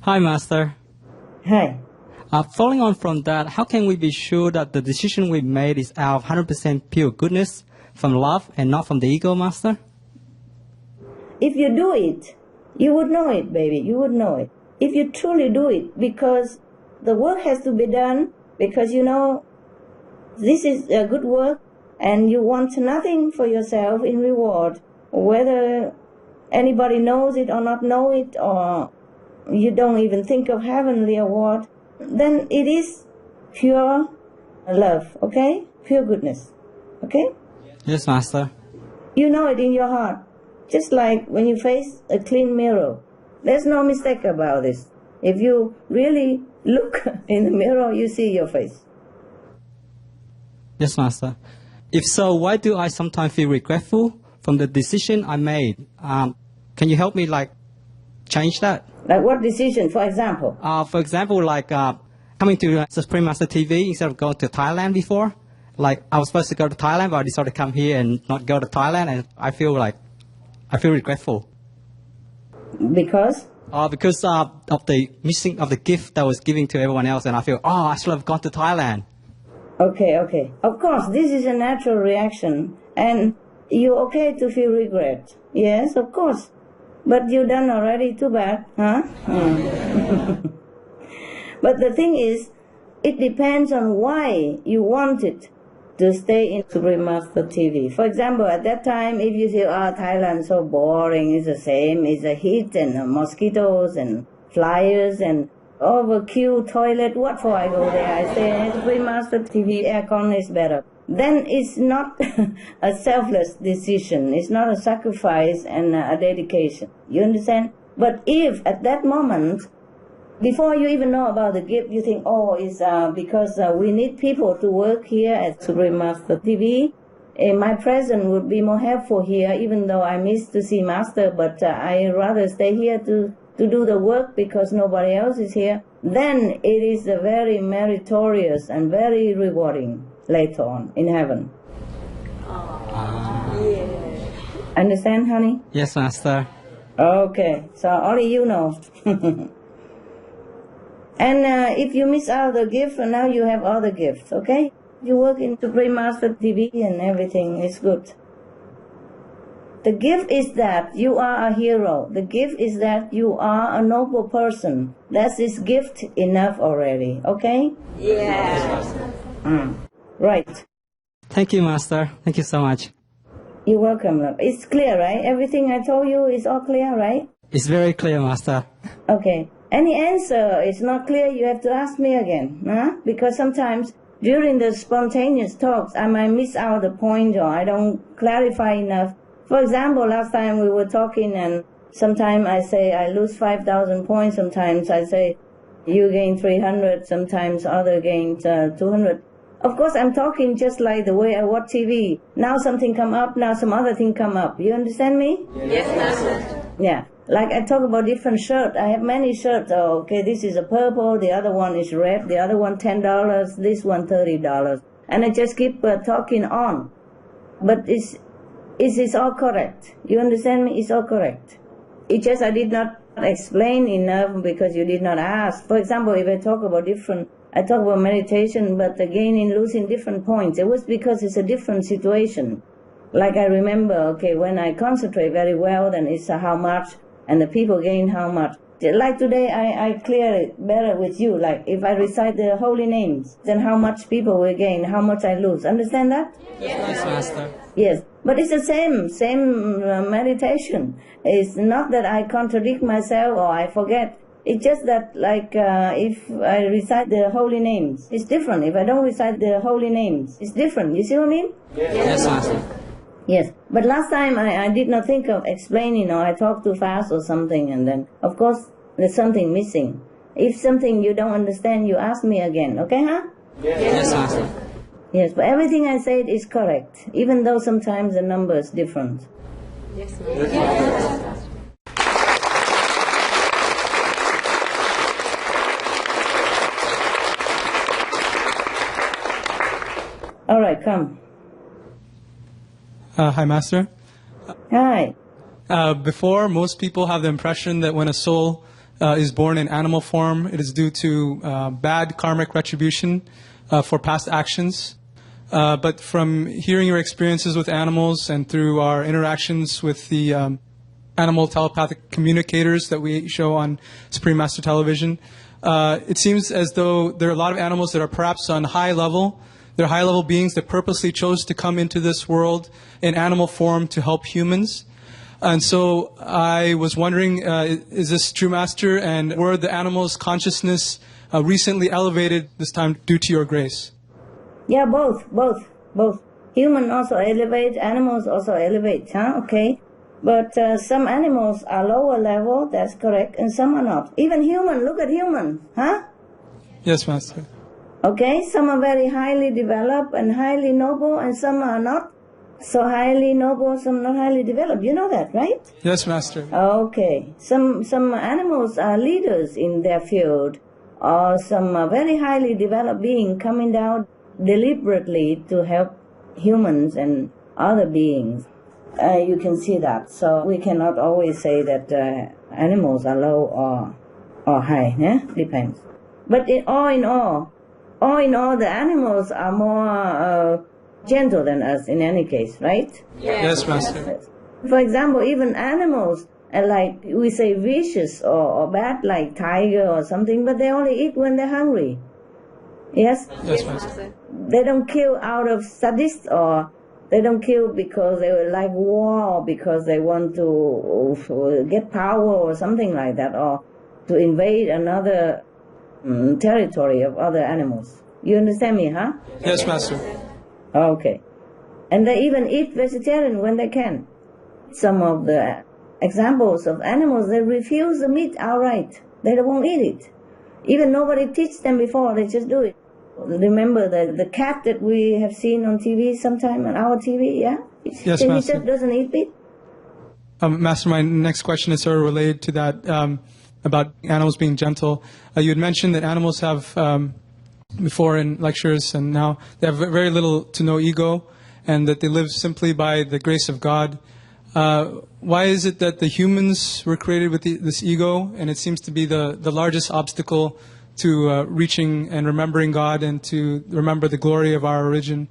Hi, Master. Hi. Following on from that, how can we be sure that the decision we made is out of 100% pure goodness, from love and not from the ego, Master? If you do it, you would know it, baby. You would know it. If you truly do it, because the work has to be done, because you know this is a good work and you want nothing for yourself in reward, whether anybody knows it or not know it, or you don't even think of heavenly award, then it is pure love, okay? Pure goodness, okay? Yes, Master. You know it in your heart. Just like when you face a clean mirror. There's no mistake about this. If you really look in the mirror, you see your face. Yes, Master. If so, why do I sometimes feel regretful from the decision I made? Can you help me, change that? Like what decision, for example? For example, coming to Supreme Master TV instead of going to Thailand before. Like, I was supposed to go to Thailand, but I decided to come here and not go to Thailand, and I feel regretful. Because? Because of the missing of the gift that was given to everyone else, and I feel, I should have gone to Thailand. Okay. Of course, this is a natural reaction, and you're okay to feel regret. Yes, of course. But you done already, too bad, huh? But the thing is, it depends on why you wanted to stay in Supreme Master TV. For example, at that time, if you say, Thailand so boring, it's the same, it's a heat and mosquitoes and flies and overqueue toilet, what for I go there? I say, Supreme Master TV, aircon is better. Then it's not a selfless decision. It's not a sacrifice and a dedication. You understand? But if at that moment, before you even know about the gift, you think, it's because we need people to work here at Supreme Master TV. My presence would be more helpful here, even though I miss to see Master, but I rather stay here to do the work because nobody else is here. Then it is very meritorious and very rewarding later on in heaven. Yeah. Understand, honey? Yes, Master. Okay, so only you know. And if you miss out the gift, now you have other gifts, okay? You work in Supreme Master TV and everything is good. The gift is that you are a hero. The gift is that you are a noble person. That is gift enough already, okay? Yeah. Right. Thank you, Master. Thank you so much. You're welcome, love. It's clear, right? Everything I told you is all clear, right? It's very clear, Master. Okay. Any answer is not clear, you have to ask me again, huh? Because sometimes during the spontaneous talks, I might miss out the point or I don't clarify enough. For example, last time we were talking and sometimes I say I lose 5,000 points, sometimes I say you gain 300, sometimes other gains 200. Of course, I'm talking just like the way I watch TV. Now something come up, now some other thing come up. You understand me? Yes, Master. Yeah. Like I talk about different shirts. I have many shirts. Okay, this is a purple, the other one is red, the other one $10, this one $30. And I just keep talking on. But it's all correct. You understand me? It's all correct. It's just I did not explain enough because you did not ask. For example, if I talk about meditation, but again in losing different points, it was because it's a different situation. Like I remember, when I concentrate very well, then it's how much, and the people gain how much. Like today, I clear it better with you. Like if I recite the holy names, then how much people will gain, how much I lose. Understand that? Yes, Master. Yes, but it's the same meditation. It's not that I contradict myself or I forget. It's just that, if I recite the holy names, it's different. If I don't recite the holy names, it's different. You see what I mean? Yes, Master. Yes, but last time I did not think of explaining or I talked too fast or something, and then, of course, there's something missing. If something you don't understand, you ask me again, okay, huh? Yes, Master. Yes, but everything I said is correct, even though sometimes the number is different. Yes, Master. Yes. All right, come. Hi, Master. Hi. Before, most people have the impression that when a soul is born in animal form. It is due to bad karmic retribution for past actions. But from hearing your experiences with animals and through our interactions with the animal telepathic communicators that we show on Supreme Master Television, it seems as though there are a lot of animals that are perhaps on high level. They're high-level beings that purposely chose to come into this world in animal form to help humans. And so I was wondering, is this true, Master? And were the animals' consciousness recently elevated this time due to your grace? Yeah, both. Human also elevate, animals also elevate, okay? But some animals are lower level, that's correct, and some are not. Even human, look at human, Yes, Master. Okay, some are very highly developed and highly noble, and some are not so highly noble, some not highly developed. You know that, right? Yes, Master. Okay. Some animals are leaders in their field, or some very highly developed being coming down deliberately to help humans and other beings. You can see that. So we cannot always say that animals are low or high. Depends. But all in all, the animals are more gentle than us in any case, right? Yes, Master. For example, even animals, like we say vicious or bad, like tiger or something, but they only eat when they're hungry. Yes? Yes, Master. They don't kill out of sadist, or they don't kill because they like war, or because they want to get power or something like that, or to invade another territory of other animals. You understand me, huh? Yes, Master. Okay. And they even eat vegetarian when they can. Some of the examples of animals, they refuse the meat outright. They won't eat it. Even nobody teach them before, they just do it. Remember the cat that we have seen on TV sometime, on our TV, yeah? Yes, He Master. just doesn't eat meat. Master, my next question is sort of related to that, about animals being gentle. You had mentioned that animals have, before in lectures and now, they have very little to no ego, and that they live simply by the grace of God. Why is it that the humans were created with this ego, and it seems to be the largest obstacle to reaching and remembering God and to remember the glory of our origin?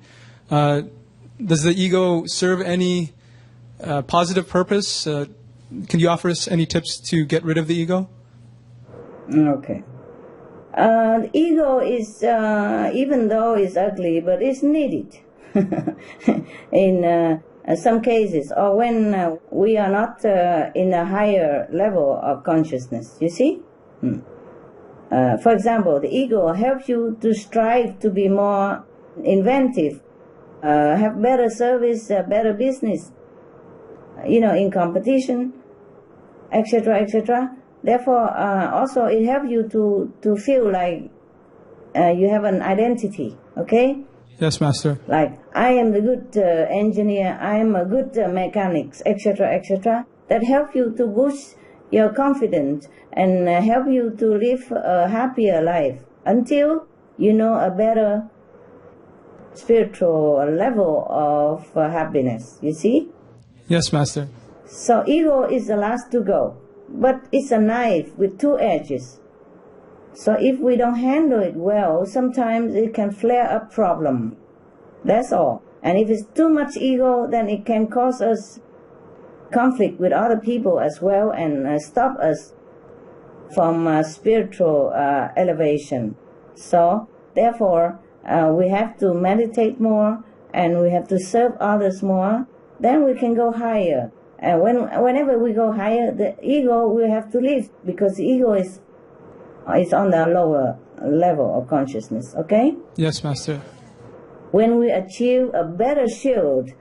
Does the ego serve any positive purpose? Can you offer us any tips to get rid of the ego? Okay. The ego is, even though it's ugly, but it's needed in some cases, or when we are not in a higher level of consciousness, you see? For example, the ego helps you to strive to be more inventive, have better service, better business, in competition, etc., etc. Therefore, also it helps you to feel like you have an identity, okay? Yes, Master. Like, I am the good engineer, I am a good mechanic, etc., etc. That help you to boost your confidence and help you to live a happier life until you know a better spiritual level of happiness, you see? Yes, Master. So ego is the last to go, but it's a knife with two edges. So if we don't handle it well, sometimes it can flare up problem. That's all. And if it's too much ego, then it can cause us conflict with other people as well, and stop us from spiritual elevation. So therefore, we have to meditate more, and we have to serve others more. Then we can go higher. And whenever we go higher, the ego will have to leave, because the ego is on the lower level of consciousness, okay? Yes, Master. When we achieve a better shield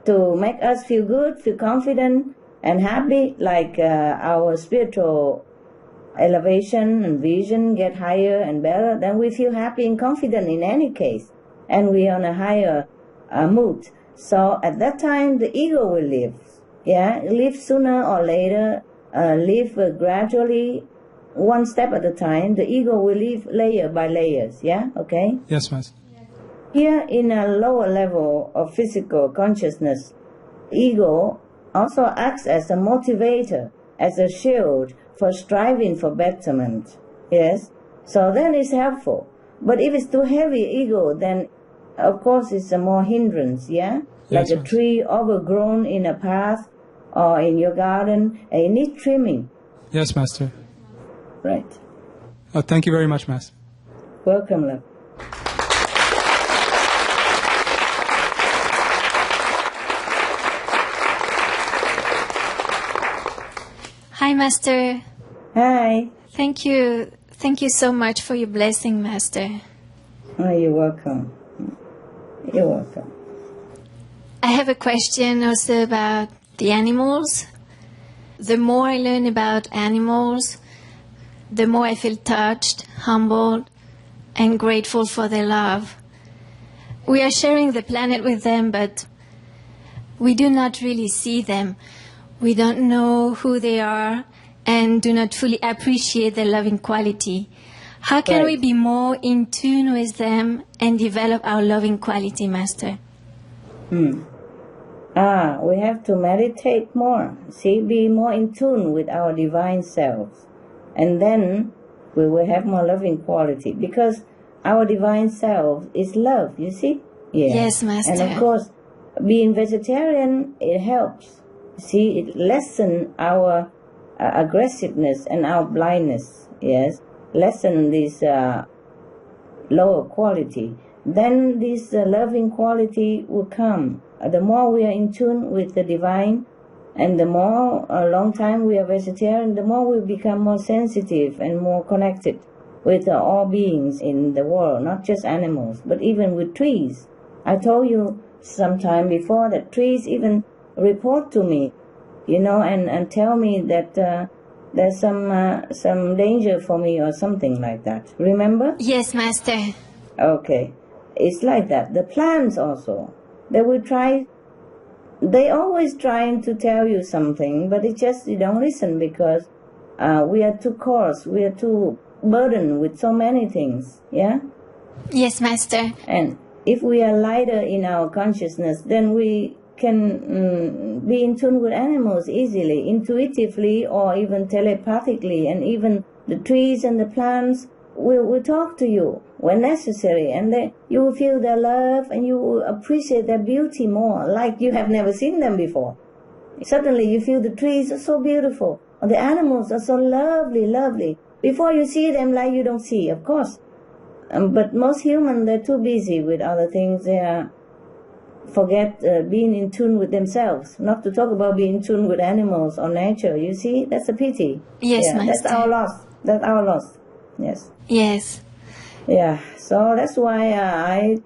to make us feel good, feel confident and happy, like our spiritual elevation and vision get higher and better, then we feel happy and confident in any case, and we are on a higher mood. So at that time, the ego will leave. Yeah, leave sooner or later, leave gradually, one step at a time. The ego will leave layer by layers, yeah, okay? Yes, Master. Here in a lower level of physical consciousness, ego also acts as a motivator, as a shield for striving for betterment. Yes? So then it's helpful. But if it's too heavy ego, then of course it's a more hindrance, yeah? Yes, Like a tree overgrown in a path or in your garden, and it needs trimming. Yes, Master. Right. Thank you very much, Master. Welcome, love. Hi, Master. Hi. Thank you. Thank you so much for your blessing, Master. Oh, you're welcome. You're welcome. I have a question also about the animals. The more I learn about animals, the more I feel touched, humbled, and grateful for their love. We are sharing the planet with them, but we do not really see them. We don't know who they are and do not fully appreciate their loving quality. How can we be more in tune with them and develop our loving quality, Master? We have to meditate more. See, be more in tune with our divine selves. And then we will have more loving quality. Because our divine self is love, you see? Yeah. Yes, Master. And of course, being vegetarian, it helps. See, it lessens our aggressiveness and our blindness, yes? Lessen this lower quality. Then this loving quality will come. The more we are in tune with the divine, and the more a long time we are vegetarian, the more we become more sensitive and more connected with all beings in the world, not just animals, but even with trees. I told you sometime before that trees even report to me, and tell me that there's some danger for me or something like that. Remember? Yes, Master. Okay. It's like that. The plants also. They always trying to tell you something, but it's just you don't listen because we are too coarse, we are too burdened with so many things, yeah? Yes, Master. And if we are lighter in our consciousness, then we can be in tune with animals easily, intuitively, or even telepathically, and even the trees and the plants will talk to you when necessary, and you will feel their love and you will appreciate their beauty more, like you have never seen them before. Suddenly you feel the trees are so beautiful, or the animals are so lovely, lovely. Before you see them, like you don't see, of course. But most humans, they're too busy with other things. They forget being in tune with themselves. Not to talk about being in tune with animals or nature. You see, that's a pity. Yes, yeah, Master. That's our loss. That's our loss. Yes. Yes. Yeah. So that's why I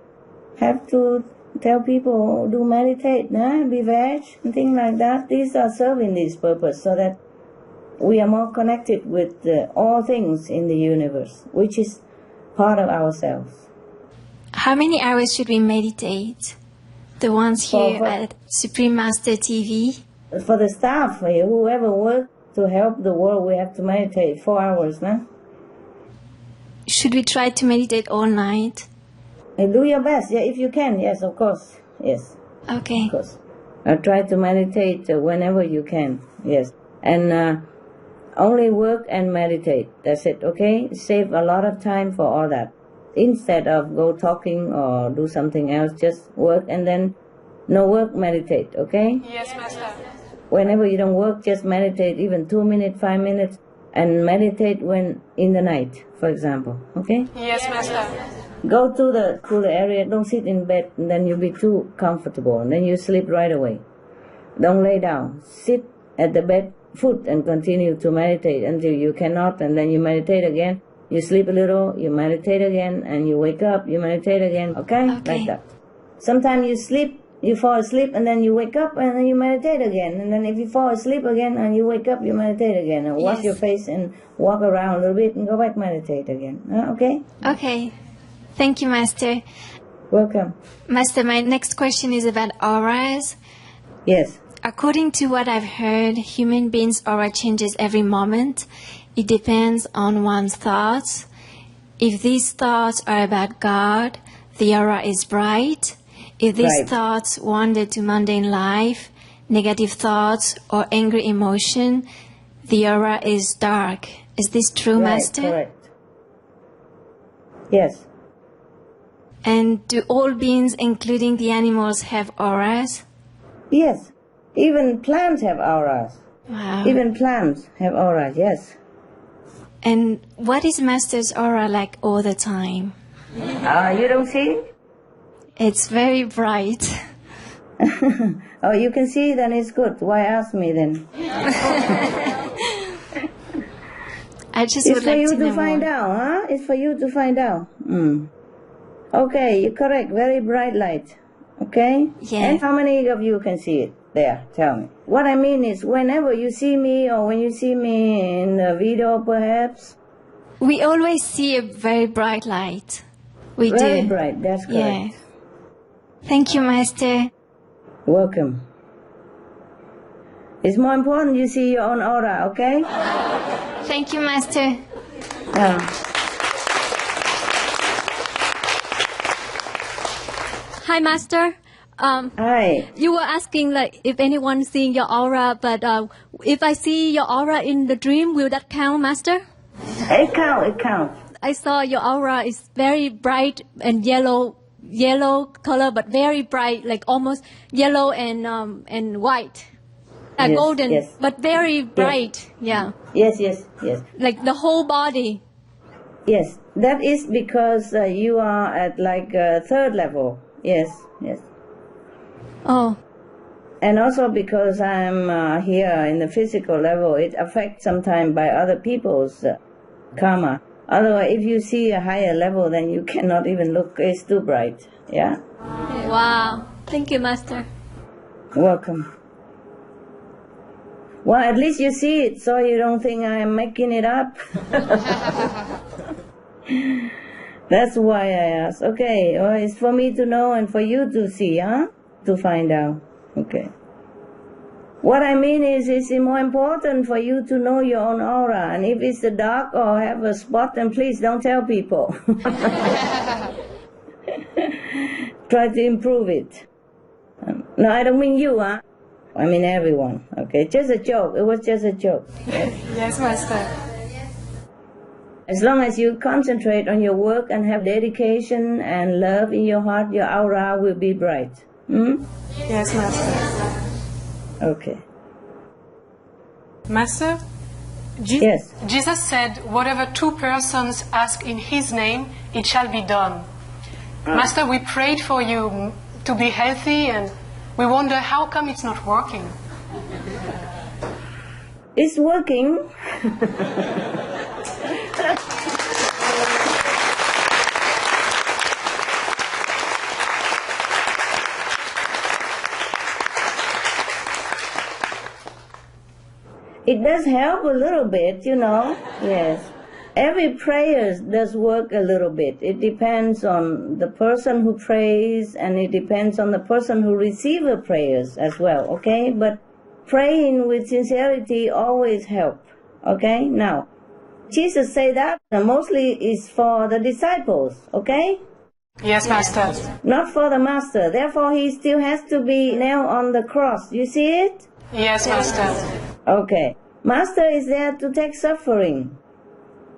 have to tell people do meditate, be veg and things like that. These are serving this purpose so that we are more connected with all things in the universe, which is part of ourselves. How many hours should we meditate? The ones here at Supreme Master TV? For the staff, whoever works to help the world, we have to meditate 4 hours, no? Should we try to meditate all night? Do your best, if you can, yes, of course, yes. Okay. Of course. Try to meditate whenever you can, yes. And only work and meditate, that's it, okay? Save a lot of time for all that. Instead of go talking or do something else, just work and then no work, meditate, okay? Yes, Master. Whenever you don't work, just meditate, even 2 minutes, 5 minutes, and meditate when in the night, for example, okay? Yes, Master. Go to the cooler area, don't sit in bed, and then you'll be too comfortable, and then you sleep right away. Don't lay down. Sit at the bed foot and continue to meditate until you cannot, and then you meditate again. You sleep a little, you meditate again, and you wake up, you meditate again, okay? Like that. Sometimes you fall asleep, and then you wake up, and then you meditate again. And then if you fall asleep again, and you wake up, you meditate again. And wash your face and walk around a little bit, and go back meditate again. Okay? Okay. Thank you, Master. Welcome. Master, my next question is about auras. Yes. According to what I've heard, human beings' aura changes every moment. It depends on one's thoughts. If these thoughts are about God, the aura is bright. If these thoughts wander to mundane life, negative thoughts or angry emotion, the aura is dark. Is this true, Right, Master? correct. Yes. And do all beings, including the animals, have auras? Yes. Even plants have auras. Wow. Even plants have auras, yes. And what is Master's aura like all the time? You don't see it? It's very bright. Oh, you can see it, then it's good. Why ask me then? I just It's would for like you to know to find more. out, huh? It's for you to find out. Okay, you're correct. Very bright light. Okay? Yeah. And how many of you can see it? There, tell me. What I mean is, whenever you see me, or when you see me in the video perhaps, We always see a very bright light. We very do. bright, that's correct. Yeah. Thank you, Master. Welcome. It's more important you see your own aura, okay? Thank you, Master. Hi, Master. Hi. You were asking like if anyone seeing your aura, but if I see your aura in the dream, will that count, Master? It counts. I saw your aura is very bright and yellow color, but very bright, like almost yellow and white, Yes, golden, yes. but very bright. Yeah, Yes. like the whole body. Yes, that is because you are at like third level. Yes. Oh, And also because I'm here in the physical level, it affects sometimes by other people's karma. Otherwise, if you see a higher level, then you cannot even look. It's too bright. Yeah? wow! Thank you, Master. Welcome. Well, at least you see it, so you don't think I'm making it up. That's why I asked. Okay, well, it's for me to know and for you to see, huh? To find out. Okay. What I mean is, it's more important for you to know your own aura. And if it's dark or have a spot, then please don't tell people. Try to improve it. No, I don't mean you, huh? I mean everyone. Okay, just a joke. It was just a joke. Yes, Master. As long as you concentrate on your work and have dedication and love in your heart, your aura will be bright. Yes, Master. Okay. Master, Yes. Jesus said, whatever two persons ask in His name, it shall be done. Master, we prayed for you to be healthy, and we wonder how come it's not working. It's working. It does help a little bit, Yes. Every prayer does work a little bit. It depends on the person who prays, and it depends on the person who receives the prayers as well, okay? But praying with sincerity always help, okay? Now, Jesus said that mostly is for the disciples, okay? Yes, Master. Not for the master. Therefore, he still has to be nailed on the cross. You see it? Yes, Master. Okay. Master is there to take suffering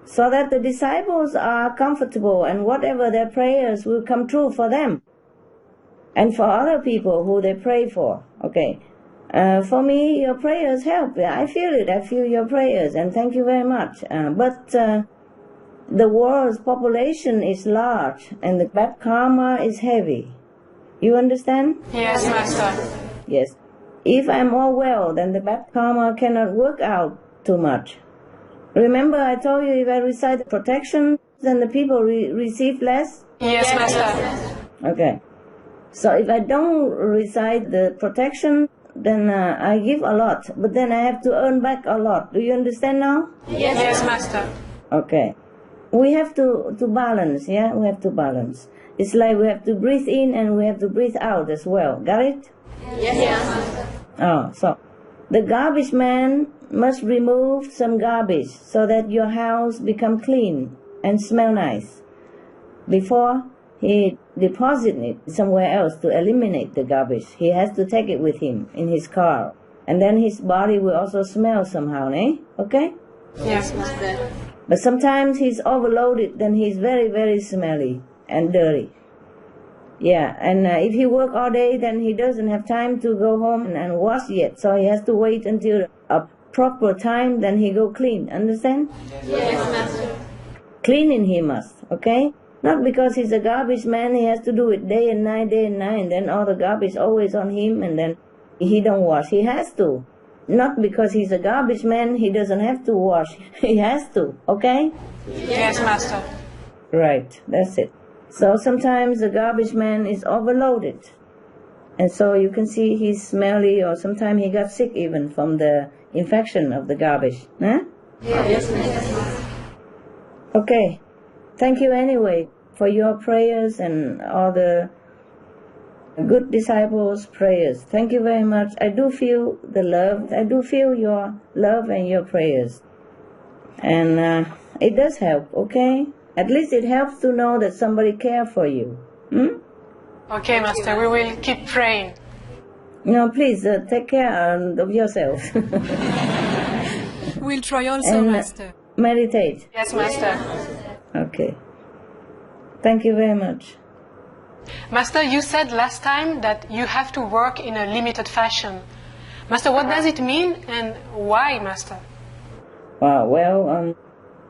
so that the disciples are comfortable and whatever their prayers will come true for them and for other people who they pray for. Okay. For me, your prayers help. I feel it. I feel your prayers, and thank you very much. But the world's population is large and the bad karma is heavy. You understand? Yes, Master. Yes. If I'm all well, then the bad karma cannot work out too much. Remember I told you if I recite protection, then the people receive less? Yes, Master. Okay. So if I don't recite the protection, then I give a lot, but then I have to earn back a lot. Do you understand now? Yes, Master. Okay. We have to balance, yeah? We have to balance. It's like we have to breathe in and we have to breathe out as well. Got it? Yes. Oh, so the garbage man must remove some garbage so that your house become clean and smell nice before he deposits it somewhere else to eliminate the garbage. He has to take it with him in his car And then his body will also smell somehow, eh? Okay? Yes, Master. But sometimes he's overloaded, then he's very, very smelly and dirty. Yeah, and if he work all day, then he doesn't have time to go home and wash yet. So he has to wait until a proper time, then he go clean. Understand? Yes, Master. Cleaning he must, okay? Not because he's a garbage man, he has to do it day and night, and then all the garbage always on him, and then he don't wash. He has to. Not because he's a garbage man, he doesn't have to wash. He has to, okay? Yes, Master. Right, that's it. So sometimes the garbage man is overloaded. And so you can see he's smelly, or sometimes he got sick even from the infection of the garbage. Huh? Yes, Master. Okay. Thank you anyway for your prayers and all the good disciples' prayers. Thank you very much. I do feel the love. I do feel your love and your prayers. And it does help, okay? At least it helps to know that somebody cares for you. Hmm? Okay, Master, we will keep praying. No, please take care of yourself. We'll try also, and Master. Meditate. Yes, Master. Okay. Thank you very much. Master, you said last time that you have to work in a limited fashion. Master, what does it mean and why, Master? Well,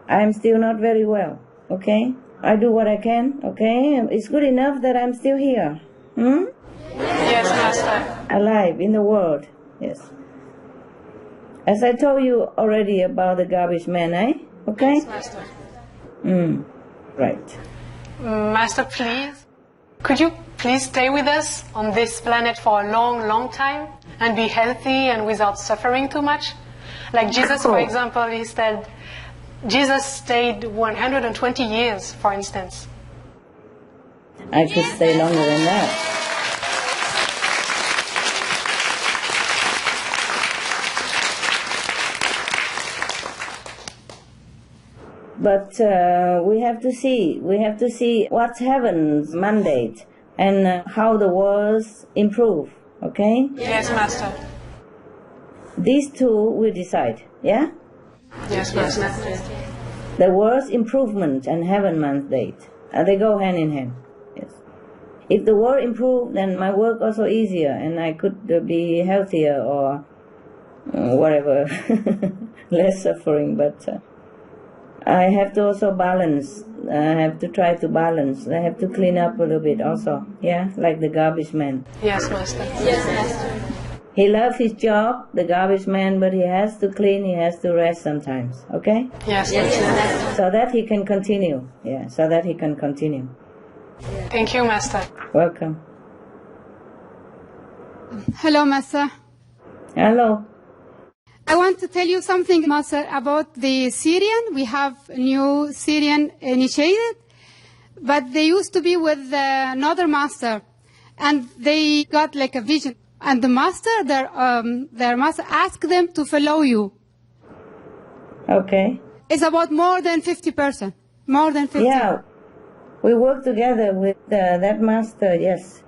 I'm still not very well, okay? I do what I can, okay? It's good enough that I'm still here. Hmm? Yes, Master. Alive in the world, yes. As I told you already about the garbage man, eh? Okay? Yes, Master. Right. Master, please, could you please stay with us on this planet for a long, long time and be healthy and without suffering too much? Like Jesus, for example, he said, Jesus stayed 120 years, for instance. I could stay longer than that. But we have to see what's heaven's mandate and how the worlds improve, okay? Yes, Master. These two will decide, yeah? Yes, Master. The world's improvement and heaven mandate, they go hand in hand, yes. If the world improve, then my work also easier and I could be healthier or whatever, less suffering, but I have to also balance. I have to try to balance. I have to clean up a little bit also. Yeah, like the garbage man. Yes, Master. Yes, Master. He loves his job, the garbage man, but he has to clean, he has to rest sometimes. Okay? Yes, Master. So that he can continue. Yeah, so that he can continue. Thank you, Master. Welcome. Hello, Master. Hello. I want to tell you something, Master, about the Syrian. We have a new Syrian initiated, but they used to be with another master, and they got like a vision. And the master, their master, asked them to follow you. Okay. It's about more than 50%. More than 50%. Yeah, we work together with that master, yes.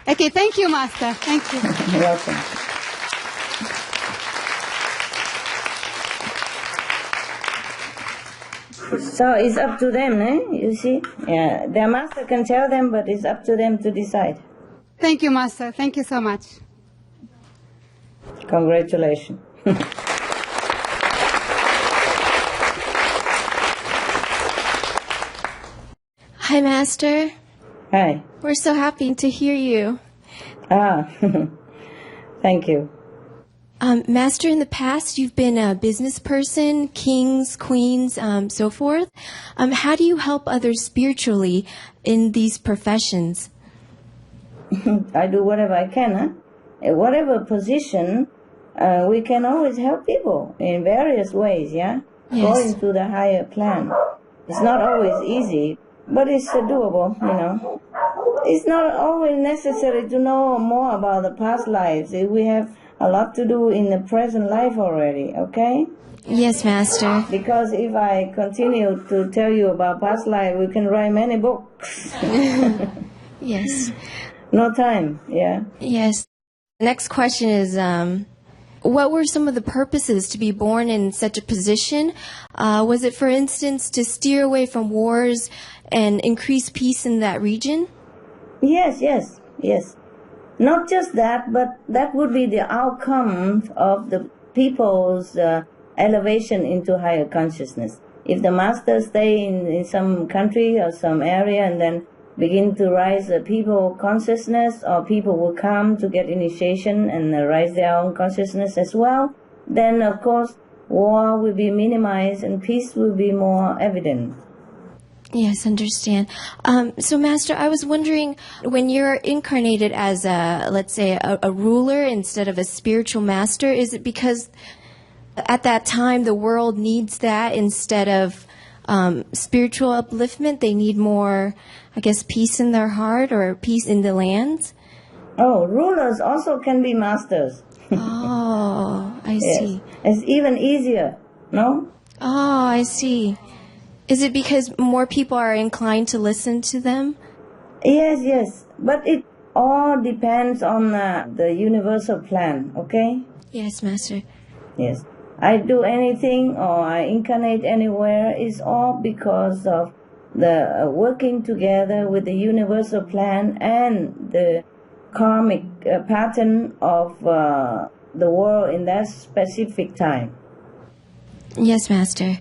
Okay, thank you, Master. Thank you. You're welcome. So it's up to them, eh? You see? Yeah, their master can tell them, but it's up to them to decide. Thank you, Master. Thank you so much. Congratulations. Hi, Master. Hi. We're so happy to hear you. Thank you. Master, in the past, you've been a business person, kings, queens, so forth. How do you help others spiritually in these professions? I do whatever I can, huh? In whatever position, we can always help people in various ways, yeah? Yes. Going to the higher plan. It's not always easy, but it's doable, you know. It's not always necessary to know more about the past lives. We have a lot to do in the present life already, okay? Yes, Master. Because if I continue to tell you about past life, we can write many books. Yes. No time, yeah? Yes. The next question is, what were some of the purposes to be born in such a position? Was it, for instance, to steer away from wars and increase peace in that region? Yes. Not just that, but that would be the outcome of the people's elevation into higher consciousness. If the master stay in some country or some area and then begin to rise the people consciousness, or people will come to get initiation and rise their own consciousness as well, then of course war will be minimized and peace will be more evident. Yes, understand. So, Master, I was wondering, when you're incarnated as let's say, a ruler instead of a spiritual master, is it because at that time the world needs that instead of spiritual upliftment? They need more, I guess, peace in their heart or peace in the lands? Oh, rulers also can be masters. Oh, I see. It's even easier, no? Oh, I see. Is it because more people are inclined to listen to them? Yes. But it all depends on the universal plan, okay? Yes, Master. Yes. I do anything or I incarnate anywhere is all because of the working together with the universal plan and the karmic pattern of the world in that specific time. Yes, Master.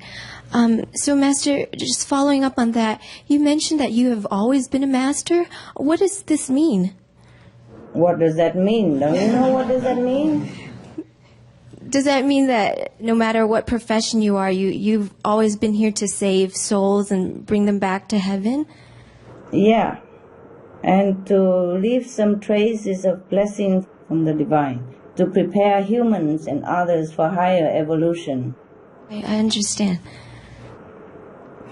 So, Master, just following up on that, you mentioned that you have always been a master. What does this mean? What does that mean? Don't you know what does that mean? Does that mean that no matter what profession you are, you've always been here to save souls and bring them back to heaven? Yeah. And to leave some traces of blessings from the divine, to prepare humans and others for higher evolution. I understand.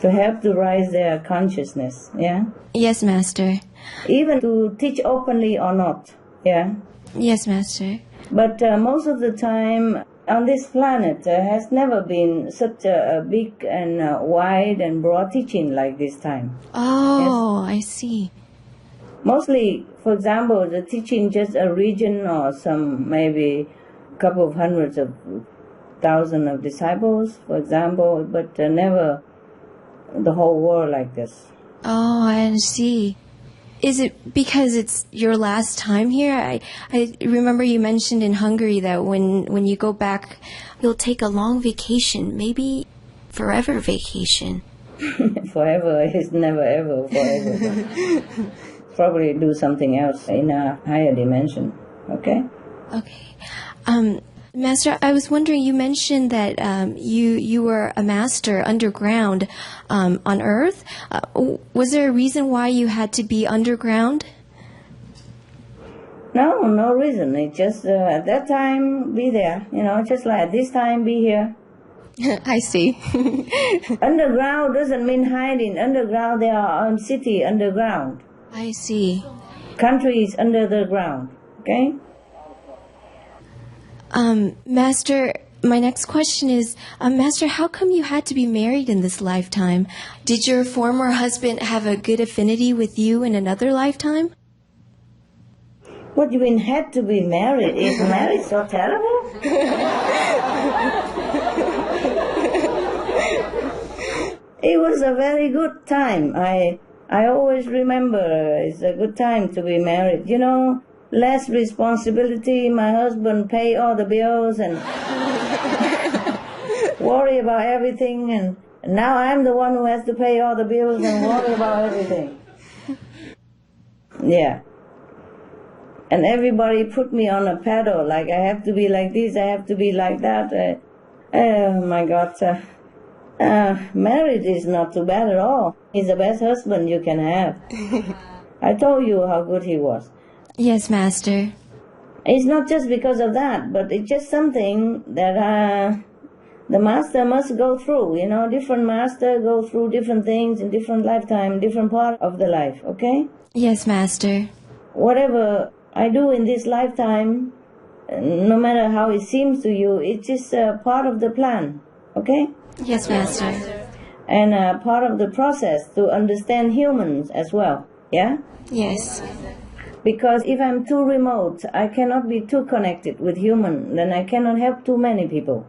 To help to rise their consciousness, yeah? Yes, Master. Even to teach openly or not, yeah? Yes, Master. But most of the time on this planet has never been such a big and wide and broad teaching like this time. Oh, yes. I see. Mostly, for example, the teaching just a region or some maybe couple of hundreds of thousands of disciples, for example, but never the whole world like this. Oh, I see. Is it because it's your last time here? I remember you mentioned in Hungary that when you go back, you'll take a long vacation, maybe forever vacation. Forever is never ever forever. Probably do something else in a higher dimension. Okay? Okay. Master, I was wondering, you mentioned that you were a master underground on Earth. Was there a reason why you had to be underground? No reason. It just at that time be there. Just like at this time be here. I see. Underground doesn't mean hiding. Underground, there are city underground. I see. Countries under the ground. Okay? Master, my next question is, Master, how come you had to be married in this lifetime? Did your former husband have a good affinity with you in another lifetime? What do you mean had to be married? Is marriage so terrible? It was a very good time. I always remember it's a good time to be married. Less responsibility. My husband pay all the bills and worry about everything. And now I'm the one who has to pay all the bills and worry about everything. Yeah. And everybody put me on a pedal. Like I have to be like this, I have to be like that. Oh my God. Marriage is not too bad at all. He's the best husband you can have. I told you how good he was. Yes, Master. It's not just because of that, but it's just something that the master must go through. Different master go through different things in different lifetime, different part of the life, okay? Yes, Master. Whatever I do in this lifetime, no matter how it seems to you, it's just part of the plan, okay? Yes, Master. And part of the process to understand humans as well, yeah? Yes. Because if I'm too remote, I cannot be too connected with human, then I cannot help too many people.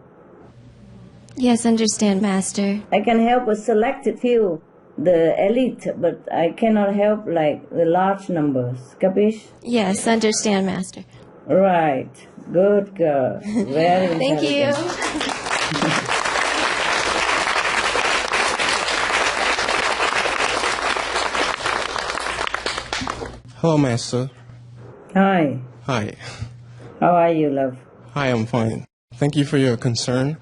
Yes, understand, Master. I can help a selected few, the elite, but I cannot help like the large numbers. Capish? Yes, understand, Master. Right. Good girl. Very Thank you. intelligent. Hello, Master. Hi. Hi. How are you, love? Hi, I'm fine. Thank you for your concern.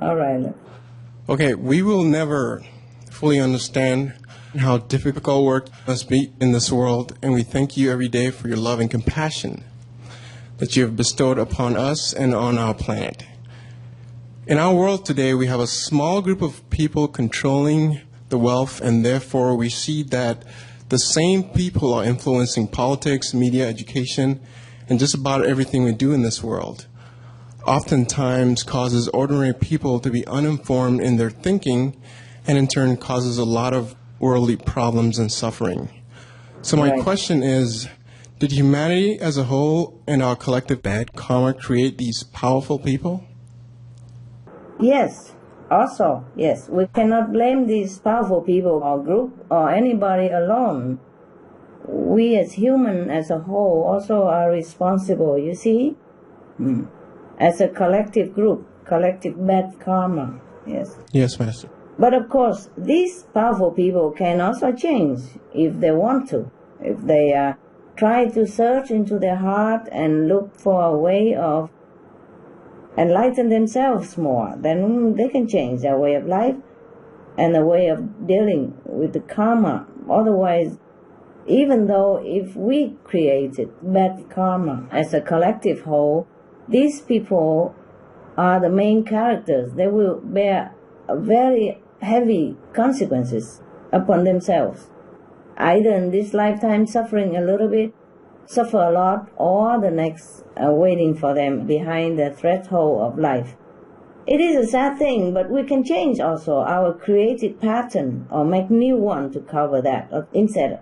All right, love. Okay, we will never fully understand how difficult work must be in this world, and we thank you every day for your love and compassion that you have bestowed upon us and on our planet. In our world today, we have a small group of people controlling the wealth, and therefore we see that the same people are influencing politics, media, education, and just about everything we do in this world. Oftentimes causes ordinary people to be uninformed in their thinking, and in turn causes a lot of worldly problems and suffering. So my question is, did humanity as a whole and our collective bad karma create these powerful people? Yes. Also, yes, we cannot blame these powerful people or group or anybody alone. We as human as a whole also are responsible, you see? As a collective group, collective bad karma, yes. Yes, Master. But of course, these powerful people can also change if they want to. If they try to search into their heart and look for a way of enlighten themselves more, then they can change their way of life and the way of dealing with the karma. Otherwise, even though if we created bad karma as a collective whole, these people are the main characters. They will bear very heavy consequences upon themselves, either in this lifetime suffering a little bit, suffer a lot, or the next waiting for them behind the threshold of life. It is a sad thing, but we can change also our created pattern or make new one to cover that, or instead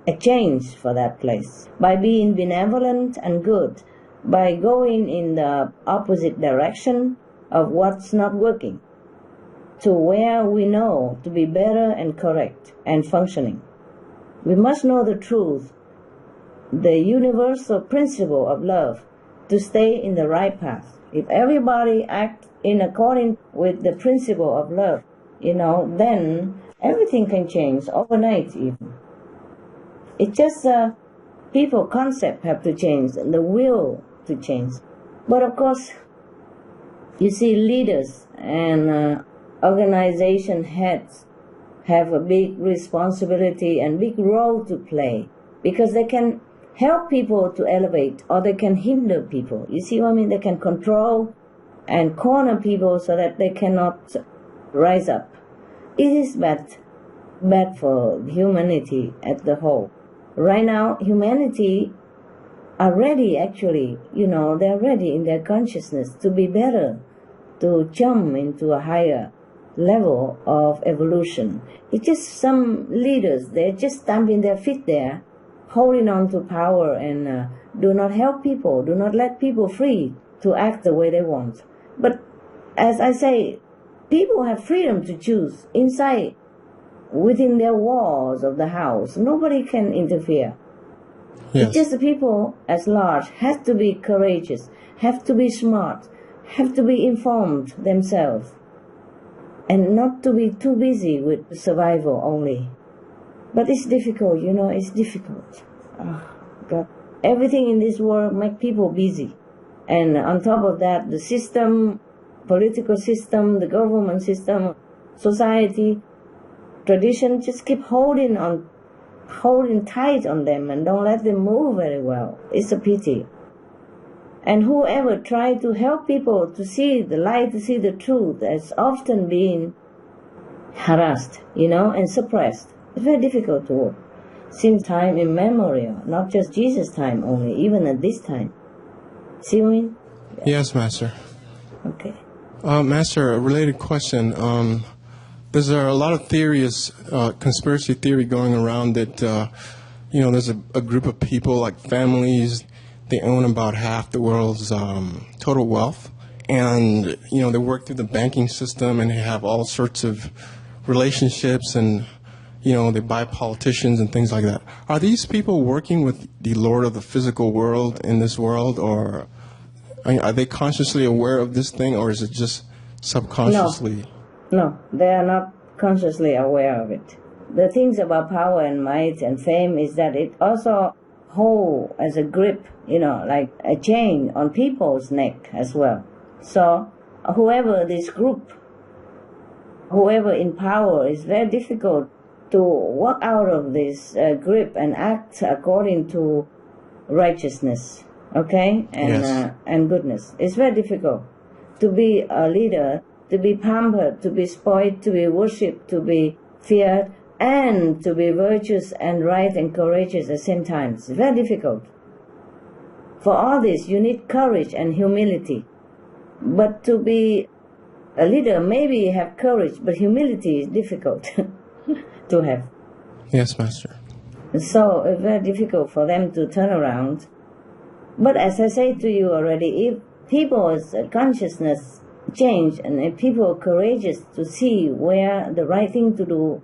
a change for that place, by being benevolent and good, by going in the opposite direction of what's not working, to where we know to be better and correct and functioning. We must know the truth, the universal principle of love, to stay in the right path. If everybody acts in according with the principle of love, then everything can change overnight even. It's just people concept have to change and the will to change. But of course, you see, leaders and organization heads have a big responsibility and big role to play, because they can help people to elevate, or they can hinder people. You see what I mean? They can control and corner people so that they cannot rise up. It is bad for humanity as the whole. Right now, humanity are ready, actually, they're ready in their consciousness to be better, to jump into a higher level of evolution. It's just some leaders, they're just stamping their feet there, holding on to power, and do not help people, do not let people free to act the way they want. But as I say, people have freedom to choose inside, within their walls of the house. Nobody can interfere. Yes. It's just the people as large have to be courageous, have to be smart, have to be informed themselves, and not to be too busy with survival only. But it's difficult, it's difficult. Oh, God. Everything in this world makes people busy. And on top of that, the system, political system, the government system, society, tradition just keep holding tight on them and don't let them move very well. It's a pity. And whoever tried to help people to see the light, to see the truth, has often been harassed, and suppressed. It's very difficult to work. Since time immemorial, not just Jesus' time only, even at this time. See what I mean? Yes, Master. Okay. Master, a related question. There's a lot of theories, conspiracy theory going around that, there's a group of people, like families, they own about half the world's total wealth. And, they work through the banking system and they have all sorts of relationships and, they buy politicians and things like that. Are these people working with the Lord of the physical world in this world, or are they consciously aware of this thing, or is it just subconsciously? No, they are not consciously aware of it. The things about power and might and fame is that it also hold as a grip, like a chain on people's neck as well. So whoever this group, whoever in power, is very difficult to walk out of this grip and act according to righteousness, okay, and goodness. It's very difficult to be a leader, to be pampered, to be spoiled, to be worshipped, to be feared, and to be virtuous and right and courageous at the same time. It's very difficult. For all this, you need courage and humility. But to be a leader, maybe you have courage, but humility is difficult to have. Yes, Master. So it's very difficult for them to turn around. But as I say to you already, if people's consciousness change and if people are courageous to see where the right thing to do,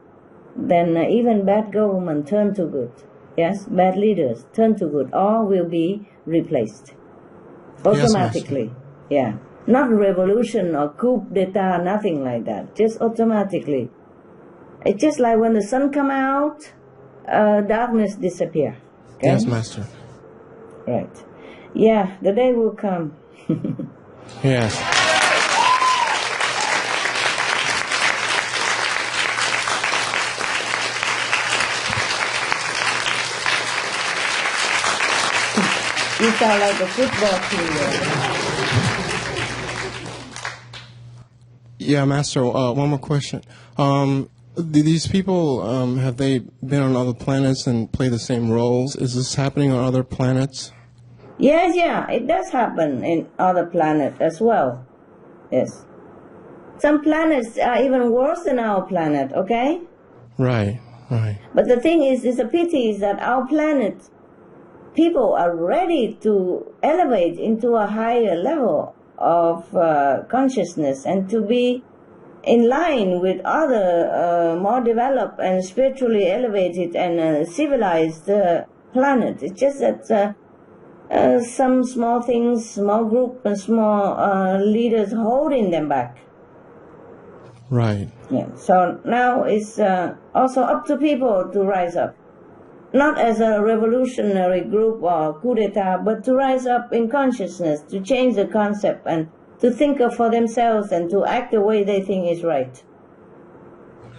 then even bad government turn to good. Yes, bad leaders turn to good, or will be replaced automatically. Yes, not revolution or coup d'etat, nothing like that. Just automatically. It's just like when the sun come out, darkness disappear. Okay? Yes, Master. Right. Yeah, the day will come. Yes. You sound like a football player. Yeah, Master, one more question. These people, have they been on other planets and play the same roles? Is this happening on other planets? Yes, it does happen in other planets as well. Yes. Some planets are even worse than our planet, okay? Right. But the thing is, it's a pity is that our planet, people are ready to elevate into a higher level of consciousness and to be in line with other more developed and spiritually elevated and civilized planets. It's just that some small things, small group and small leaders holding them back. Right. Yeah. So now it's also up to people to rise up. Not as a revolutionary group or coup d'etat, but to rise up in consciousness, to change the concept and to think of for themselves and to act the way they think is right.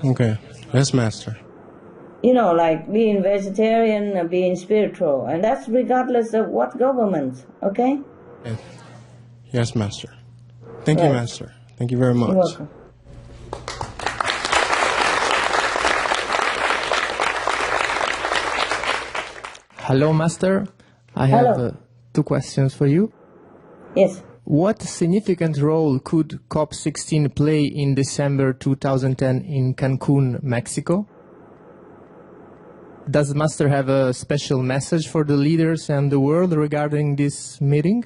Okay. Yes, Master. Like being vegetarian, being spiritual, and that's regardless of what government, okay? Yes, Master. Thank you, Master. Thank you very much. You're welcome. Hello, Master. I have two questions for you. Yes. What significant role could COP16 play in December 2010 in Cancun, Mexico? Does Master have a special message for the leaders and the world regarding this meeting?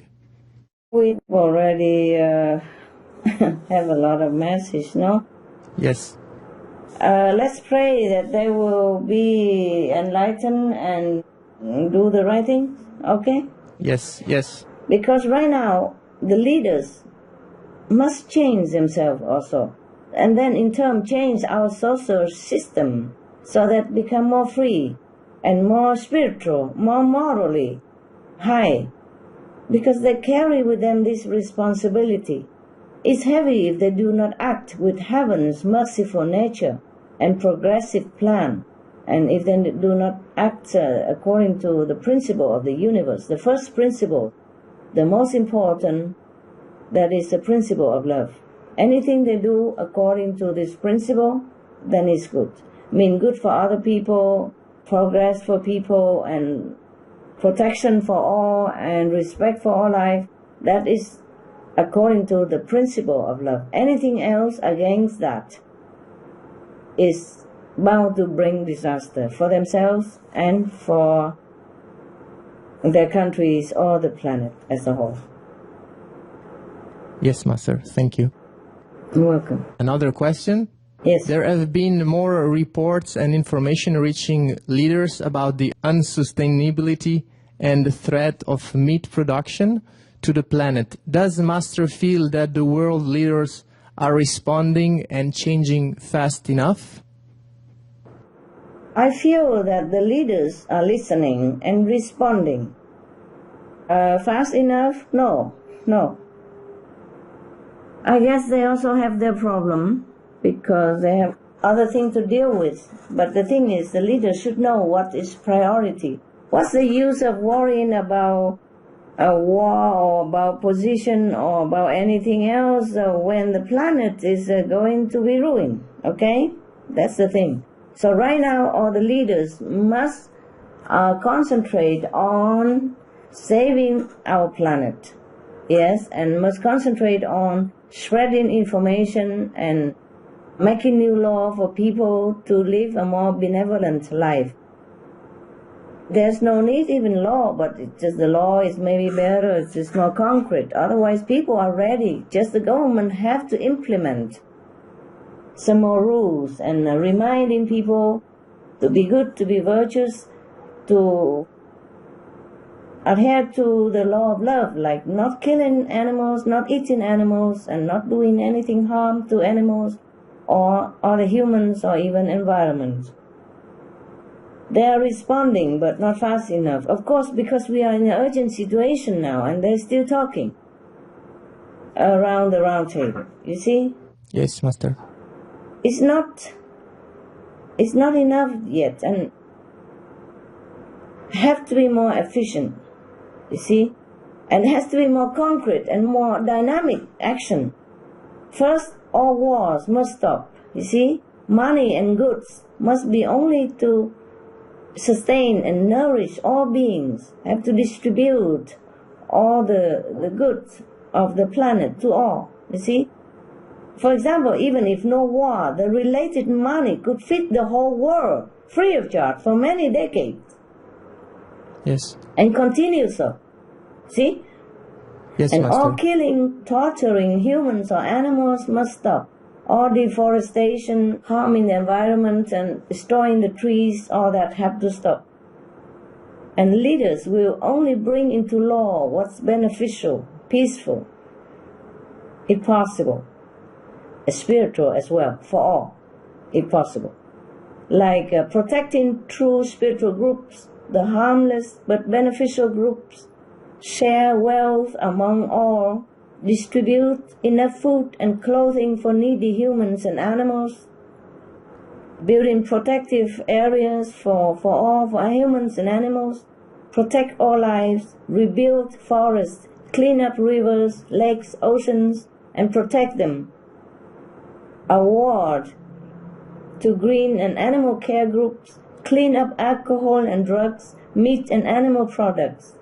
We already have a lot of message, no? Yes. Let's pray that they will be enlightened and do the right thing, okay? Yes. Because right now, the leaders must change themselves also. And then in turn change our social system so that become more free and more spiritual, more morally high. Because they carry with them this responsibility. It's heavy if they do not act with heaven's merciful nature and progressive plan. And if they do not act according to the principle of the universe, the first principle, the most important, that is the principle of love. Anything they do according to this principle, then it's good. Good for other people, progress for people, and protection for all, and respect for all life. That is according to the principle of love. Anything else against that is bound to bring disaster for themselves and for their countries or the planet as a whole. Yes, Master. Thank you. You're welcome. Another question? Yes. There have been more reports and information reaching leaders about the unsustainability and the threat of meat production to the planet. Does Master feel that the world leaders are responding and changing fast enough? I feel that the leaders are listening and responding. Fast enough? No. I guess they also have their problem because they have other things to deal with. But the thing is, the leaders should know what is priority. What's the use of worrying about a war or about position or about anything else when the planet is going to be ruined? Okay? That's the thing. So right now, all the leaders must concentrate on saving our planet. Yes, and must concentrate on spreading information and making new law for people to live a more benevolent life. There's no need even law, but it's just the law is maybe better, it's just more concrete. Otherwise, people are ready. Just the government have to implement some more rules and reminding people to be good, to be virtuous, to adhere to the law of love, like not killing animals, not eating animals, and not doing anything harm to animals or other humans or even environment. They are responding, but not fast enough. Of course, because we are in an urgent situation now, and they're still talking around the round table. You see? Yes, Master. It's not enough yet, and have to be more efficient. You see? And it has to be more concrete and more dynamic action. First, all wars must stop. You see? Money and goods must be only to sustain and nourish all beings, have to distribute all the goods of the planet to all. You see? For example, even if no war, the related money could feed the whole world free of charge for many decades. Yes. And continue so. See? Yes, and Master. all killing, torturing humans or animals must stop. All deforestation, harming the environment and destroying the trees, all that have to stop. And leaders will only bring into law what's beneficial, peaceful, if possible, spiritual as well, for all, if possible. Like protecting true spiritual groups, the harmless but beneficial groups, share wealth among all, distribute enough food and clothing for needy humans and animals, building protective areas for all, for humans and animals, protect all lives, rebuild forests, clean up rivers, lakes, oceans, and protect them. Award to green and animal care groups, clean up alcohol and drugs, meat and animal products.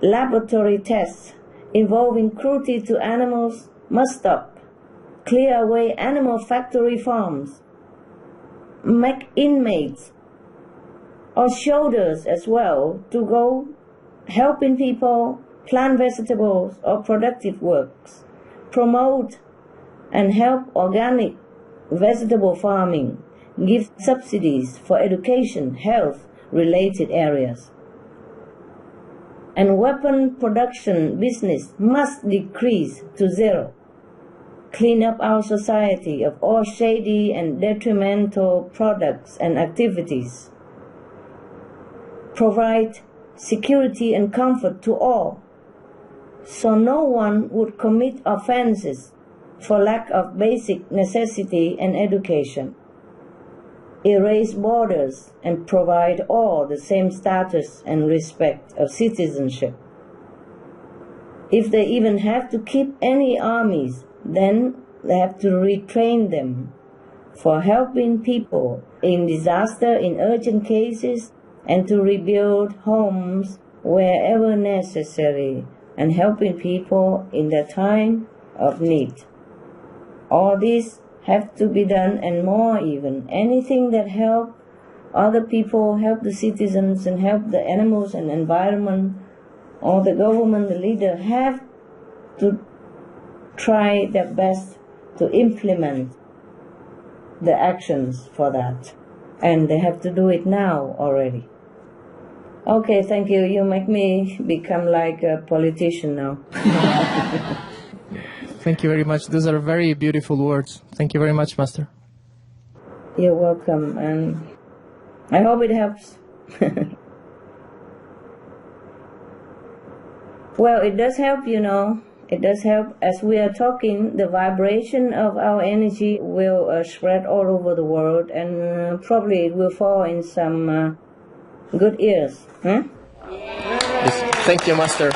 Laboratory tests involving cruelty to animals must stop. Clear away animal factory farms. Make inmates or shoulders as well to go helping people plant vegetables or productive works. Promote and help organic vegetable farming. Give subsidies for education, health-related areas. And weapon production business must decrease to zero. Clean up our society of all shady and detrimental products and activities. Provide security and comfort to all, so no one would commit offenses for lack of basic necessity and education. Erase borders and provide all the same status and respect of citizenship. If they even have to keep any armies, then they have to retrain them for helping people in disaster, in urgent cases, and to rebuild homes wherever necessary, and helping people in their time of need. All this have to be done, and more even. Anything that help other people, help the citizens, and help the animals and environment, or the government, the leader, have to try their best to implement the actions for that. And they have to do it now already. Okay, thank you. You make me become like a politician now. Thank you very much. Those are very beautiful words. Thank you very much, Master. You're welcome, and I hope it helps. Well, it does help, you know. It does help. As we are talking, the vibration of our energy will spread all over the world, and probably it will fall in some good ears. Huh? Yes. Thank you, Master.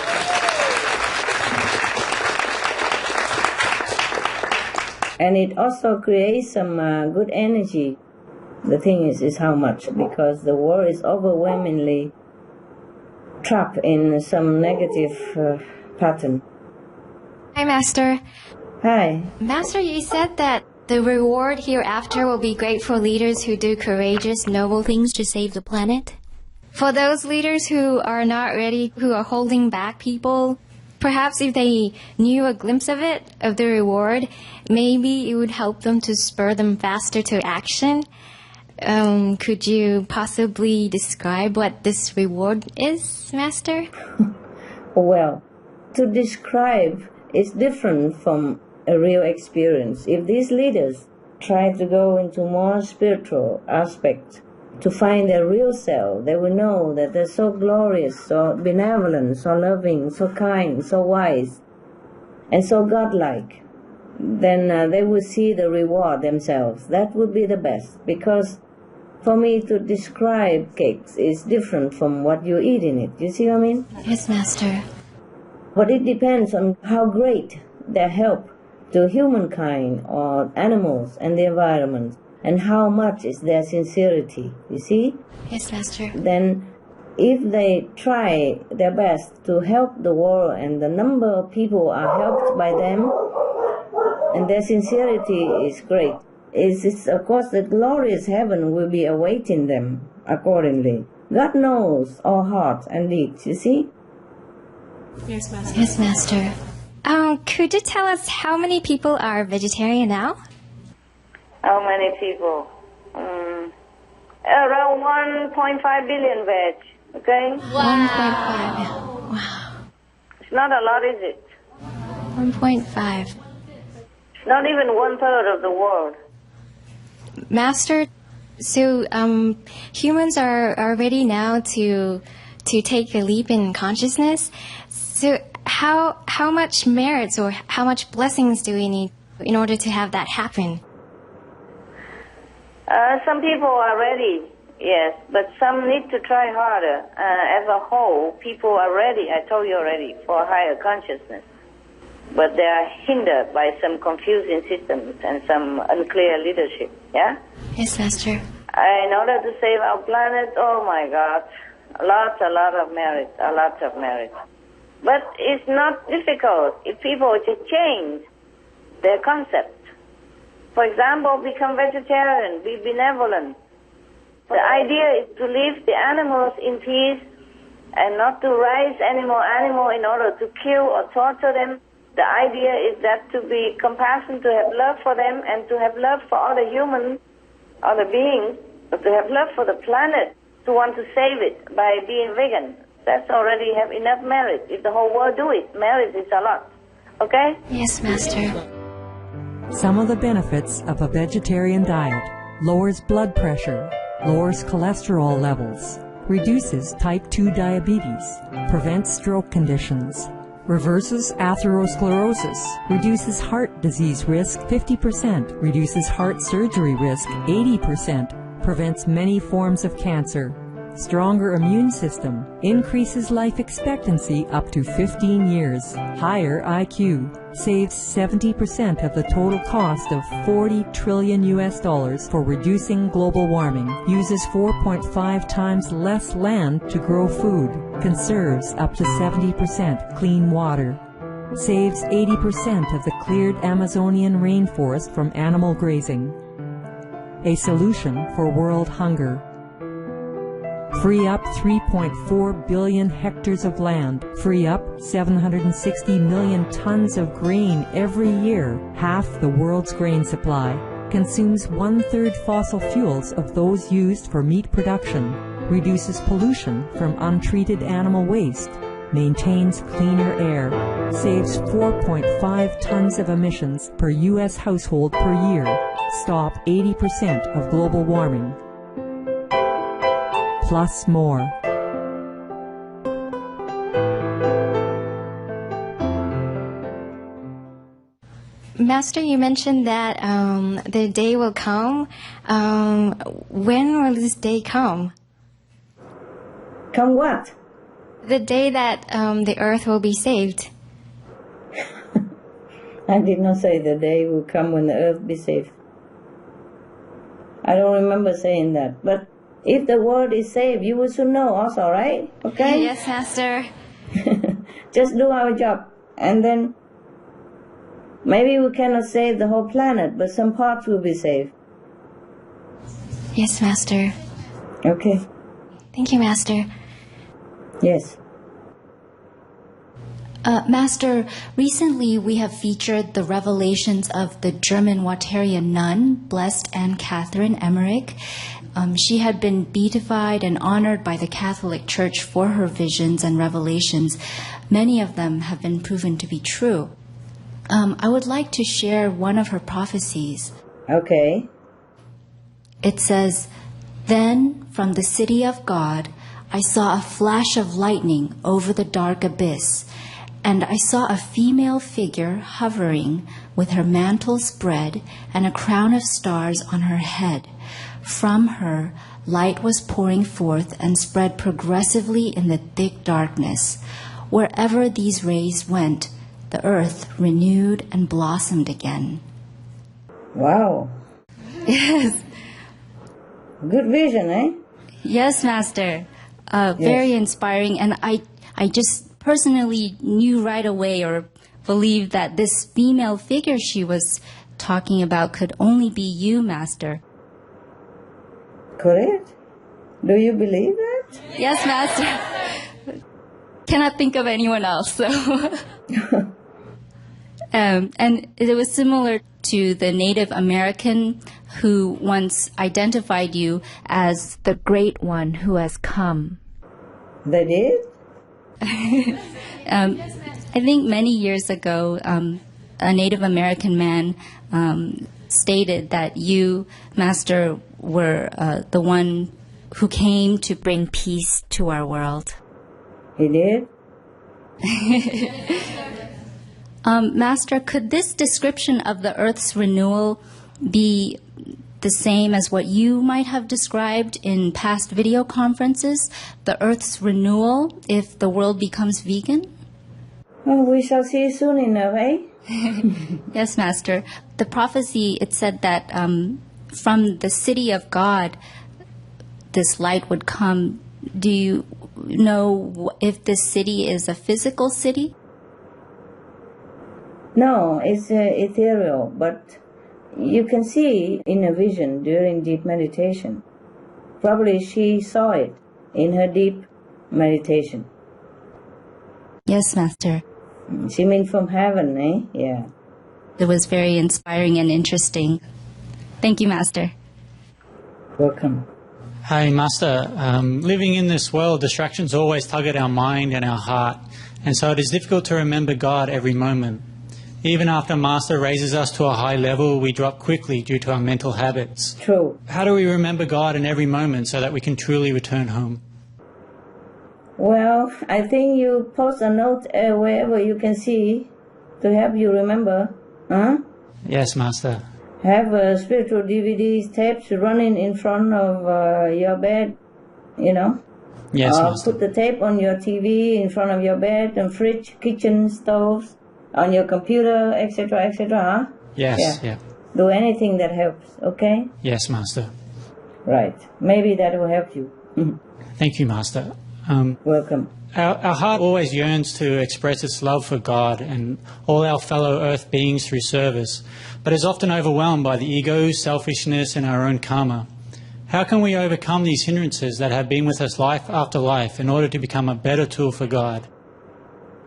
And it also creates some good energy. The thing is how much, because the world is overwhelmingly trapped in some negative pattern. Hi, Master. Hi. Master, you said that the reward hereafter will be great for leaders who do courageous, noble things to save the planet. For those leaders who are not ready, who are holding back people, perhaps if they knew a glimpse of it, of the reward, maybe it would help them to spur them faster to action. Could you possibly describe what this reward is, Master? Well, to describe is different from a real experience. If these leaders try to go into more spiritual aspects, to find their real self, they will know that they're so glorious, so benevolent, so loving, so kind, so wise, and so godlike. Then they will see the reward themselves. That would be the best, because for me to describe cakes is different from what you eat in it. You see what I mean? Yes, Master. But it depends on how great their help to humankind or animals and the environment, and how much is their sincerity, you see? Yes, Master. Then if they try their best to help the world, and the number of people are helped by them, and their sincerity is great, it's of course the glorious heaven will be awaiting them accordingly. God knows our hearts and deeds, you see? Yes, Master. Yes, Master. Could you tell us how many people are vegetarian now? How many people? Around 1.5 billion veg, okay? Wow. 1.5. Wow. It's not a lot, is it? 1.5. It's not even 1/3 of the world. Master, so humans are ready now to take a leap in consciousness. So how much merits or how much blessings do we need in order to have that happen? Some people are ready, yes, but some need to try harder. As a whole, people are ready, I told you already, for higher consciousness. But they are hindered by some confusing systems and some unclear leadership, yeah? Yes, Master. In order to save our planet, oh my God, a lot of merit, a lot of merit. But it's not difficult if people just change their concept. For example, become vegetarian, be benevolent. The idea is to leave the animals in peace and not to raise animal in order to kill or torture them. The idea is that to be compassionate, to have love for them, and to have love for other humans, other beings, but to have love for the planet, to want to save it by being vegan. That's already have enough merit. If the whole world do it, merit is a lot. Okay? Yes, Master. Some of the benefits of a vegetarian diet: lowers blood pressure, lowers cholesterol levels, reduces type 2 diabetes, prevents stroke conditions, reverses atherosclerosis, reduces heart disease risk 50%, reduces heart surgery risk 80%, prevents many forms of cancer, stronger immune system, increases life expectancy up to 15 years, higher IQ, saves 70% of the total cost of $40 trillion for reducing global warming, uses 4.5 times less land to grow food, conserves up to 70% clean water. saves 80% of the cleared Amazonian rainforest from animal grazing. A solution for world hunger. Free up 3.4 billion hectares of land. Free up 760 million tons of grain every year, half the world's grain supply. Consumes 1/3 fossil fuels of those used for meat production. Reduces pollution from untreated animal waste. Maintains cleaner air. Saves 4.5 tons of emissions per U.S. household per year. Stop 80% of global warming. Plus more. Master, you mentioned that the day will come. When will this day come? Come what? The day that the earth will be saved. I did not say the day will come when the earth be saved. I don't remember saying that. But if the world is saved, you will soon know also, right? Okay? Yes, Master. Just do our job. And then maybe we cannot save the whole planet, but some parts will be saved. Yes, Master. Okay. Thank you, Master. Yes. Master, recently we have featured the revelations of the German Waterian nun, Blessed Anne Catherine Emmerich. She had been beatified and honored by the Catholic Church for her visions and revelations. Many of them have been proven to be true. I would like to share one of her prophecies. Okay. It says, "Then from the city of God I saw a flash of lightning over the dark abyss, and I saw a female figure hovering with her mantle spread and a crown of stars on her head. From her, light was pouring forth and spread progressively in the thick darkness. Wherever these rays went, the earth renewed and blossomed again." Wow. Yes. Good vision, eh? Yes, Master. Very inspiring, and I just personally knew right away or believed that this female figure she was talking about could only be you, Master. Could it? Do you believe that? Yes, Master. Cannot think of anyone else. So. And it was similar to the Native American who once identified you as the Great One who has come. They did? I think many years ago, a Native American man stated that you, Master, were the one who came to bring peace to our world. He did? Master, could this description of the Earth's renewal be the same as what you might have described in past video conferences? The Earth's renewal if the world becomes vegan? Oh, we shall see soon enough, eh? Yes, Master. The prophecy, it said that from the city of God, this light would come. Do you know if this city is a physical city? No, it's ethereal, but you can see in a vision during deep meditation. Probably she saw it in her deep meditation. Yes, Master. She means from heaven, eh? Yeah. It was very inspiring and interesting. Thank you, Master. Welcome. Hey, Master. Living in this world, distractions always tug at our mind and our heart, and so it is difficult to remember God every moment. Even after Master raises us to a high level, we drop quickly due to our mental habits. True. How do we remember God in every moment so that we can truly return home? Well, I think you post a note wherever you can see to help you remember. Huh? Yes, Master. Have spiritual DVDs, tapes running in front of your bed, you know? Yes, Master. Put the tape on your TV in front of your bed and fridge, kitchen, stoves, on your computer, etc., etc., huh? Yes, yeah. Do anything that helps, okay? Yes, Master. Right. Maybe that will help you. Thank you, Master. Welcome. Our heart always yearns to express its love for God and all our fellow earth beings through service, but is often overwhelmed by the ego, selfishness, and our own karma. How can we overcome these hindrances that have been with us life after life in order to become a better tool for God?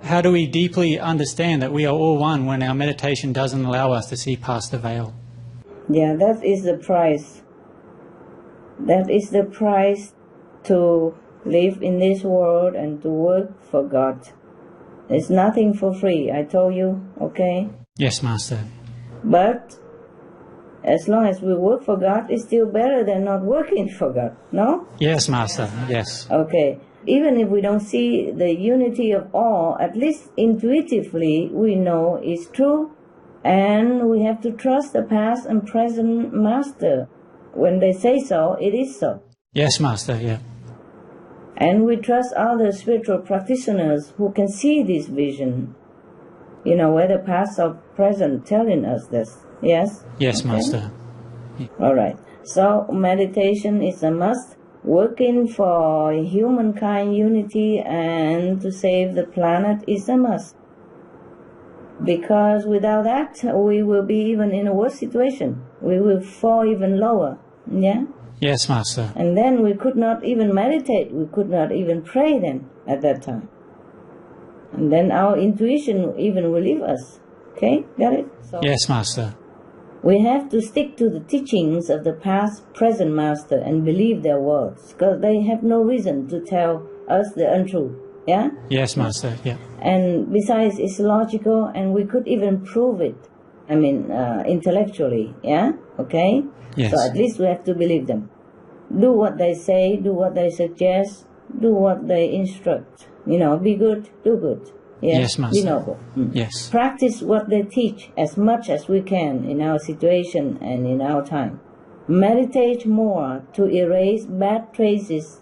How do we deeply understand that we are all one when our meditation doesn't allow us to see past the veil? Yeah, that is the price. That is the price to live in this world and to work for God. There's nothing for free, I told you, okay? Yes, Master. But as long as we work for God, it's still better than not working for God, no? Yes, Master, yes. Okay. Even if we don't see the unity of all, at least intuitively we know it's true, and we have to trust the past and present Master. When they say so, it is so. Yes, Master, yeah. And we trust other spiritual practitioners who can see this vision, whether past or present, telling us this. Yes? Yes, okay. Master. All right. So meditation is a must. Working for humankind unity and to save the planet is a must. Because without that, we will be even in a worse situation. We will fall even lower. Yeah? Yes, Master. And then we could not even meditate. We could not even pray then at that time. And then our intuition even will leave us. Okay? Got it? So yes, Master. we have to stick to the teachings of the past, present Master and believe their words, because they have no reason to tell us the untruth. Yeah? Yes, Master, yeah. And besides, it's logical, and we could even prove it. Intellectually. Yeah? Okay? Yes. So at least we have to believe them. Do what they say, do what they suggest, do what they instruct. Be good, do good. Yes, Master. Be noble. Yes. Practice what they teach as much as we can in our situation and in our time. Meditate more to erase bad traces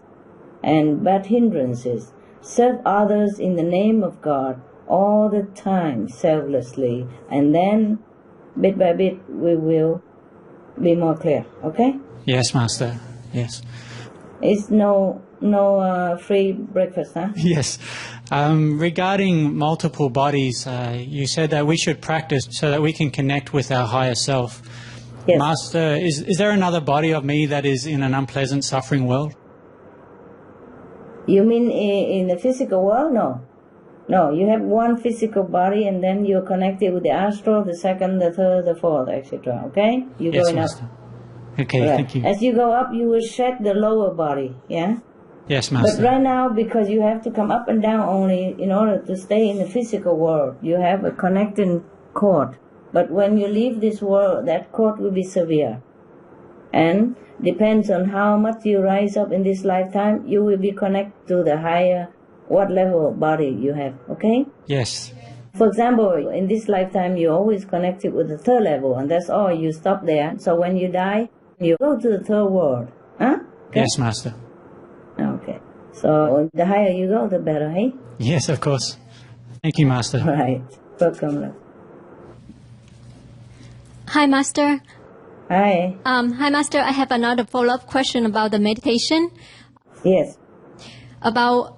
and bad hindrances. Serve others in the name of God all the time, selflessly. And then, bit by bit, we will be more clear. Okay? Yes, Master. Yes. It's no free breakfast, huh? Yes. Regarding multiple bodies, you said that we should practice so that we can connect with our higher self. Yes. Master, is there another body of me that is in an unpleasant, suffering world? You mean in the physical world? No. No, you have one physical body and then you're connected with the astral, the second, the third, the fourth, etc. Okay? You're Yes, going Master. up. Okay, Right. thank you. As you go up, you will shed the lower body, yeah? Yes, But Master. right now, because you have to come up and down only in order to stay in the physical world, you have a connecting cord. But when you leave this world, that cord will be severe. And depends on how much you rise up in this lifetime, you will be connected to the higher, what level of body you have, okay? Yes. For example, in this lifetime, you're always connected with the third level, and that's all. You stop there. So when you die, you go to the third world. Huh? Okay? Yes, Master. Okay. So the higher you go, the better, hey? Yes, of course. Thank you, Master. Right. Welcome. Love. Hi, Master. Hi. Hi, Master. I have another follow-up question about the meditation. Yes. About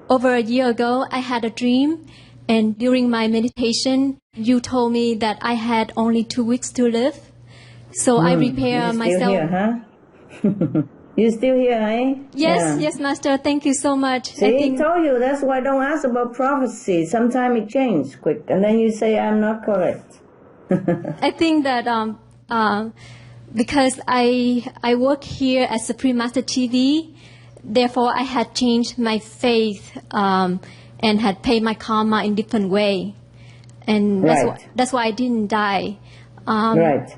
over a year ago, I had a dream, and during my meditation, you told me that I had only 2 weeks to live. So I prepare You're myself. still here, huh? You still here, eh? Yes, Yeah. yes, Master. Thank you so much. See, I told you, that's why don't ask about prophecy. Sometimes it changes quick, and then you say, I'm not correct. I think that because I work here at Supreme Master TV, therefore I had changed my faith and had paid my karma in different way, and that's why I didn't die. Right.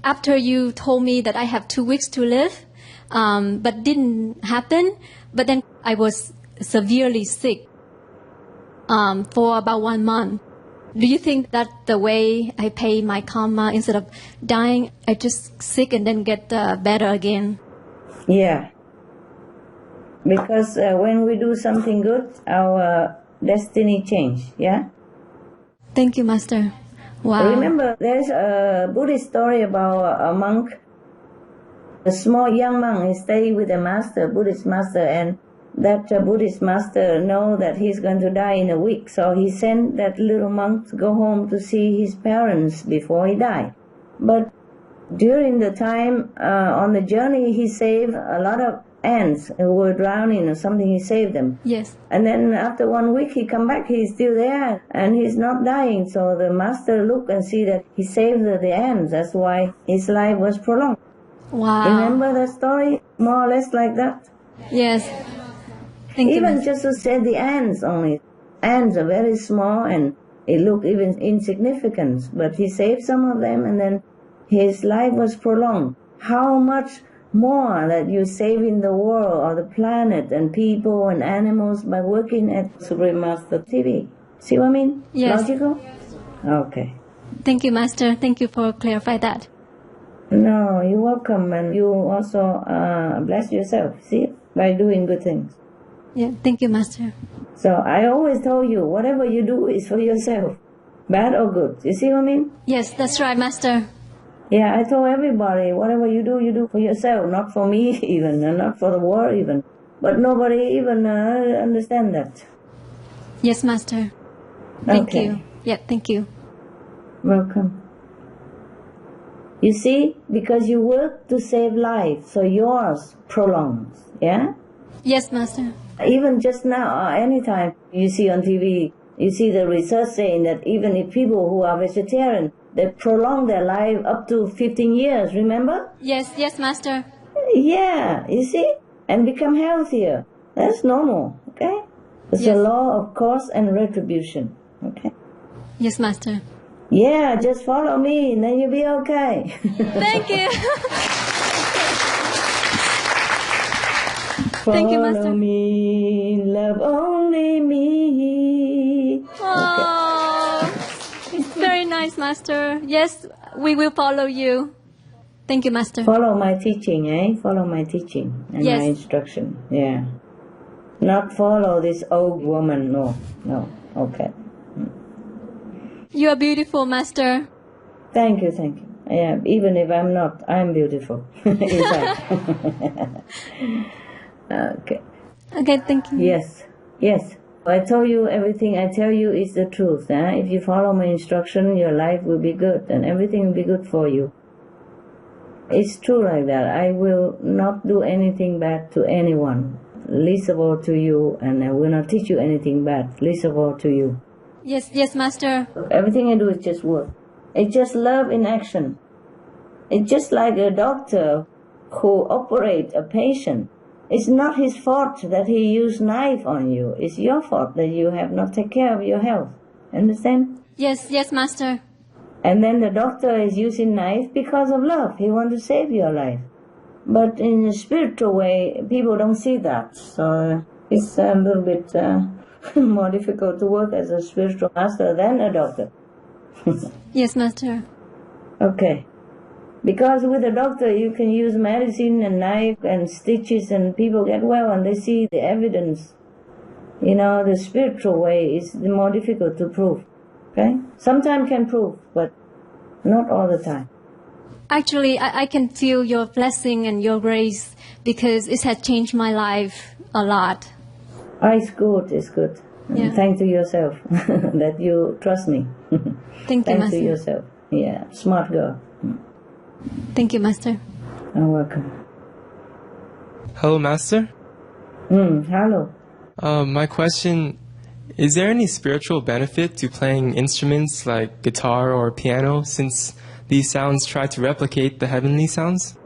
After you told me that I have 2 weeks to live, but didn't happen. But then I was severely sick for about 1 month. Do you think that the way I pay my karma, instead of dying, I just sick and then get better again? Yeah. Because when we do something good, our destiny change, yeah? Thank you, Master. Wow. Remember, there's a Buddhist story about a monk, a small young monk is staying with a master, Buddhist master, and that Buddhist master know that he's going to die in a week, so he sent that little monk to go home to see his parents before he died. But during the time on the journey, he saved a lot of ants who were drowning or something. He saved them. Yes. And then after 1 week, he come back. He's still there, and he's not dying. So the master look and see that he saved the ants. That's why his life was prolonged. Wow. Remember that story? More or less like that. Yes. Thank you, Even Master. just to say the ants only. Ants are very small and it look even insignificant. But he saved some of them, and then his life was prolonged. How much more that you save in the world or the planet and people and animals by working at Supreme Master TV. See what I mean? Yes. Logical? Okay. Thank you, Master. Thank you for clarifying that. No, you're welcome, and you also bless yourself, see, by doing good things. Yeah, thank you, Master. So I always told you, whatever you do is for yourself, bad or good. You see what I mean? Yes, that's right, Master. Yeah, I told everybody, whatever you do for yourself, not for me even, and not for the world even. But nobody even understand that. Yes, Master. Thank Okay. you. Yeah, thank you. Welcome. You see, because you work to save life, so yours prolongs, yeah? Yes, Master. Even just now, anytime you see on TV, you see the research saying that even if people who are vegetarian, they prolong their life up to 15 years, remember? Yes, yes, Master. Yeah, you see? And become healthier. That's normal, okay? It's Yes. a law of cause and retribution, okay? Yes, Master. Yeah, just follow me and then you'll be okay. Thank you. Thank you, Master. Follow me, love only me. Oh, it's very nice, Master. Yes, we will follow you. Thank you, Master. Follow my teaching, eh? Follow my teaching and Yes. my instruction. Yeah. Not follow this old woman. No. Okay. You are beautiful, Master. Thank you. Yeah, even if I'm not, I'm beautiful. Inside. Okay. Okay, thank you. Yes. I told you everything I tell you is the truth. Eh? If you follow my instruction, your life will be good and everything will be good for you. It's true like that. I will not do anything bad to anyone, least of all to you, and I will not teach you anything bad, least of all to you. Yes, yes, Master. Everything I do is just work. It's just love in action. It's just like a doctor who operates a patient. It's not his fault that he used knife on you. It's your fault that you have not taken care of your health. Understand? Yes, yes, Master. And then the doctor is using knife because of love. He wants to save your life. But in a spiritual way, people don't see that. So it's a little bit more difficult to work as a spiritual master than a doctor. Yes, Master. Okay. Because with a doctor, you can use medicine and knife and stitches and people get well and they see the evidence. You know, the spiritual way is the more difficult to prove. Okay? Sometimes can prove, but not all the time. Actually, I can feel your blessing and your grace because it has changed my life a lot. Oh, it's good. Yeah. Thank to yourself that you trust me. Thank you, Thank Master. to yourself. Yeah, smart girl. Thank you, Master. You're welcome. Hello, Master. Hello. My question, is there any spiritual benefit to playing instruments like guitar or piano since these sounds try to replicate the heavenly sounds?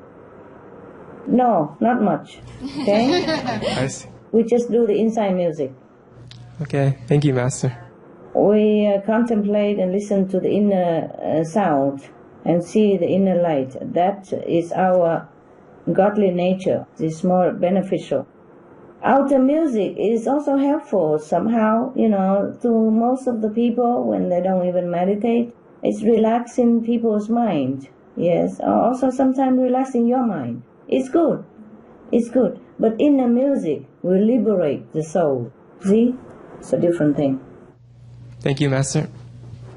No, not much. Okay? I see. We just do the inside music. Okay, thank you, Master. We contemplate and listen to the inner sound and see the inner light. That is our godly nature. It's more beneficial. Outer music is also helpful somehow, you know, to most of the people when they don't even meditate. It's relaxing people's mind. Yes, also sometimes relaxing your mind. It's good. But inner music will liberate the soul. See? It's a different thing. Thank you, Master.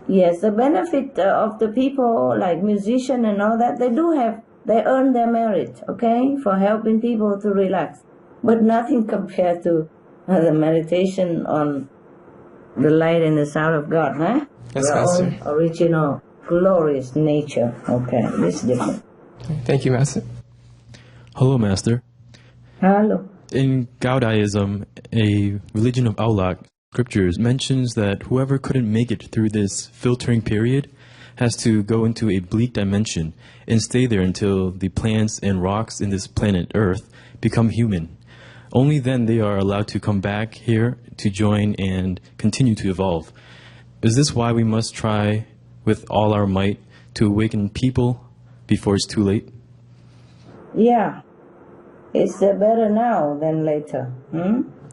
Yes, the benefit of the people like musicians and all that, they earn their merit, okay, for helping people to relax. but nothing compared to the meditation on the light and the sound of God, huh? Yes, Our Master. own original, glorious nature. Okay, this is different. Thank you, Master. Hello, Master. Hello. In Gaudaism, a religion of Aulak, scriptures mentions that whoever couldn't make it through this filtering period has to go into a bleak dimension and stay there until the plants and rocks in this planet Earth become human. Only then they are allowed to come back here to join and continue to evolve. Is this why we must try with all our might to awaken people before it's too late? Yeah. It's better now than later.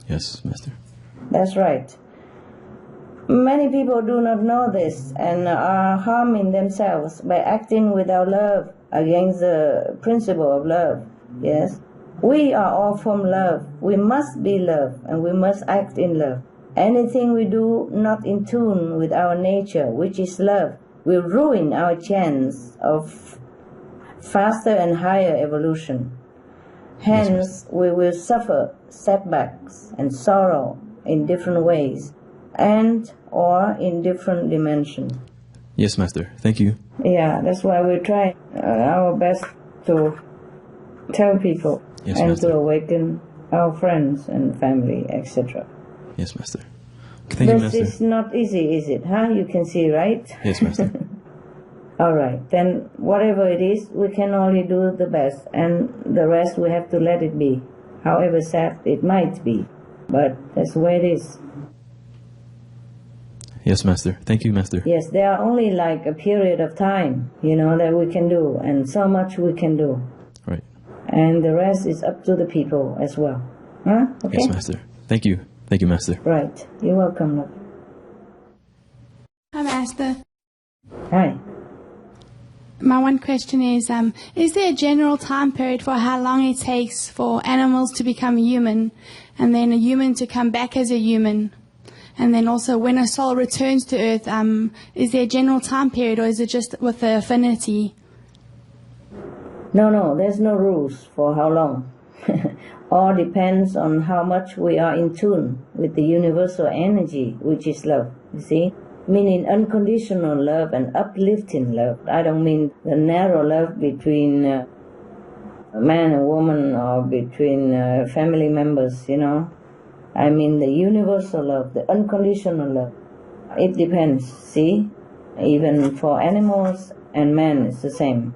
Yes, Master. That's right. Many people do not know this and are harming themselves by acting without love against the principle of love. Yes? We are all from love. We must be love and we must act in love. Anything we do not in tune with our nature, which is love, will ruin our chance of faster and higher evolution. Hence, we will suffer setbacks and sorrow in different ways and or in different dimensions. Yes, Master. Thank you. Yeah, that's why we try our best to tell people and Master. to awaken our friends and family, etc. Yes, Master. Thank you, But Master. it's not easy, is it? Huh? You can see, right? Yes, Master. All right. Then whatever it is, we can only do the best, and the rest we have to let it be, however sad it might be. But that's the way it is. Yes, Master. Thank you, Master. Yes, there are only like a period of time, that we can do, and so much we can do. Right. And the rest is up to the people as well. Huh? Okay? Yes, Master. Thank you. Thank you, Master. Right. You're welcome, love. Hi, Master. Hi. My one question is there a general time period for how long it takes for animals to become human, and then a human to come back as a human? And then also, when a soul returns to Earth, is there a general time period, or is it just with the affinity? No, there's no rules for how long. All depends on how much we are in tune with the universal energy, which is love, you see? Meaning unconditional love and uplifting love. I don't mean the narrow love between a man and woman or between family members, I mean the universal love, the unconditional love. It depends, see? Even for animals and man, it's the same.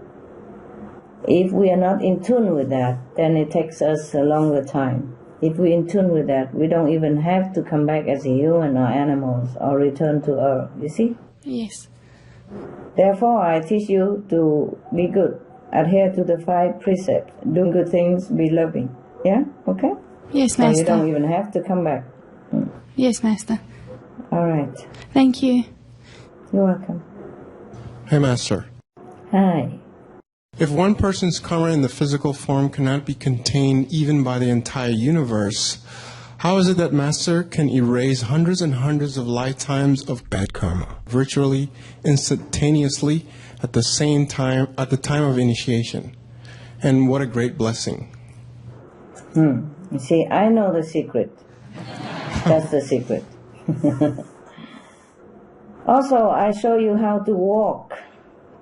If we are not in tune with that, then it takes us a longer time. If we're in tune with that, we don't even have to come back as a human or animals or return to Earth, you see? Yes. Therefore, I teach you to be good, adhere to the 5 precepts, do good things, be loving. Yeah? Okay? Yes, so Master. you don't even have to come back. Yes, Master. All right. Thank you. You're welcome. Hey, Master. Hi. If one person's karma in the physical form cannot be contained even by the entire universe, how is it that Master can erase hundreds and hundreds of lifetimes of bad karma, virtually, instantaneously, at the same time, at the time of initiation? And what a great blessing. You see, I know the secret. That's the secret. Also, I show you how to walk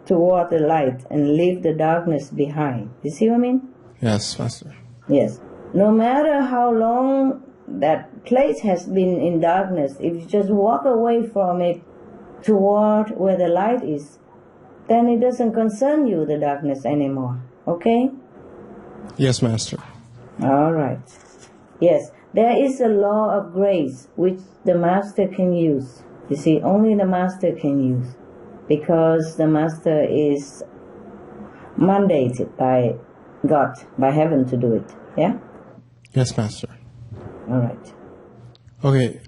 toward the light and leave the darkness behind. You see what I mean? Yes, Master. Yes. No matter how long that place has been in darkness, if you just walk away from it toward where the light is, then it doesn't concern you, the darkness, anymore. Okay? Yes, Master. All right. Yes, there is a law of grace which the Master can use. You see, only the Master can use, because the Master is mandated by God, by heaven to do it. Yeah? Yes, Master. All right. Okay.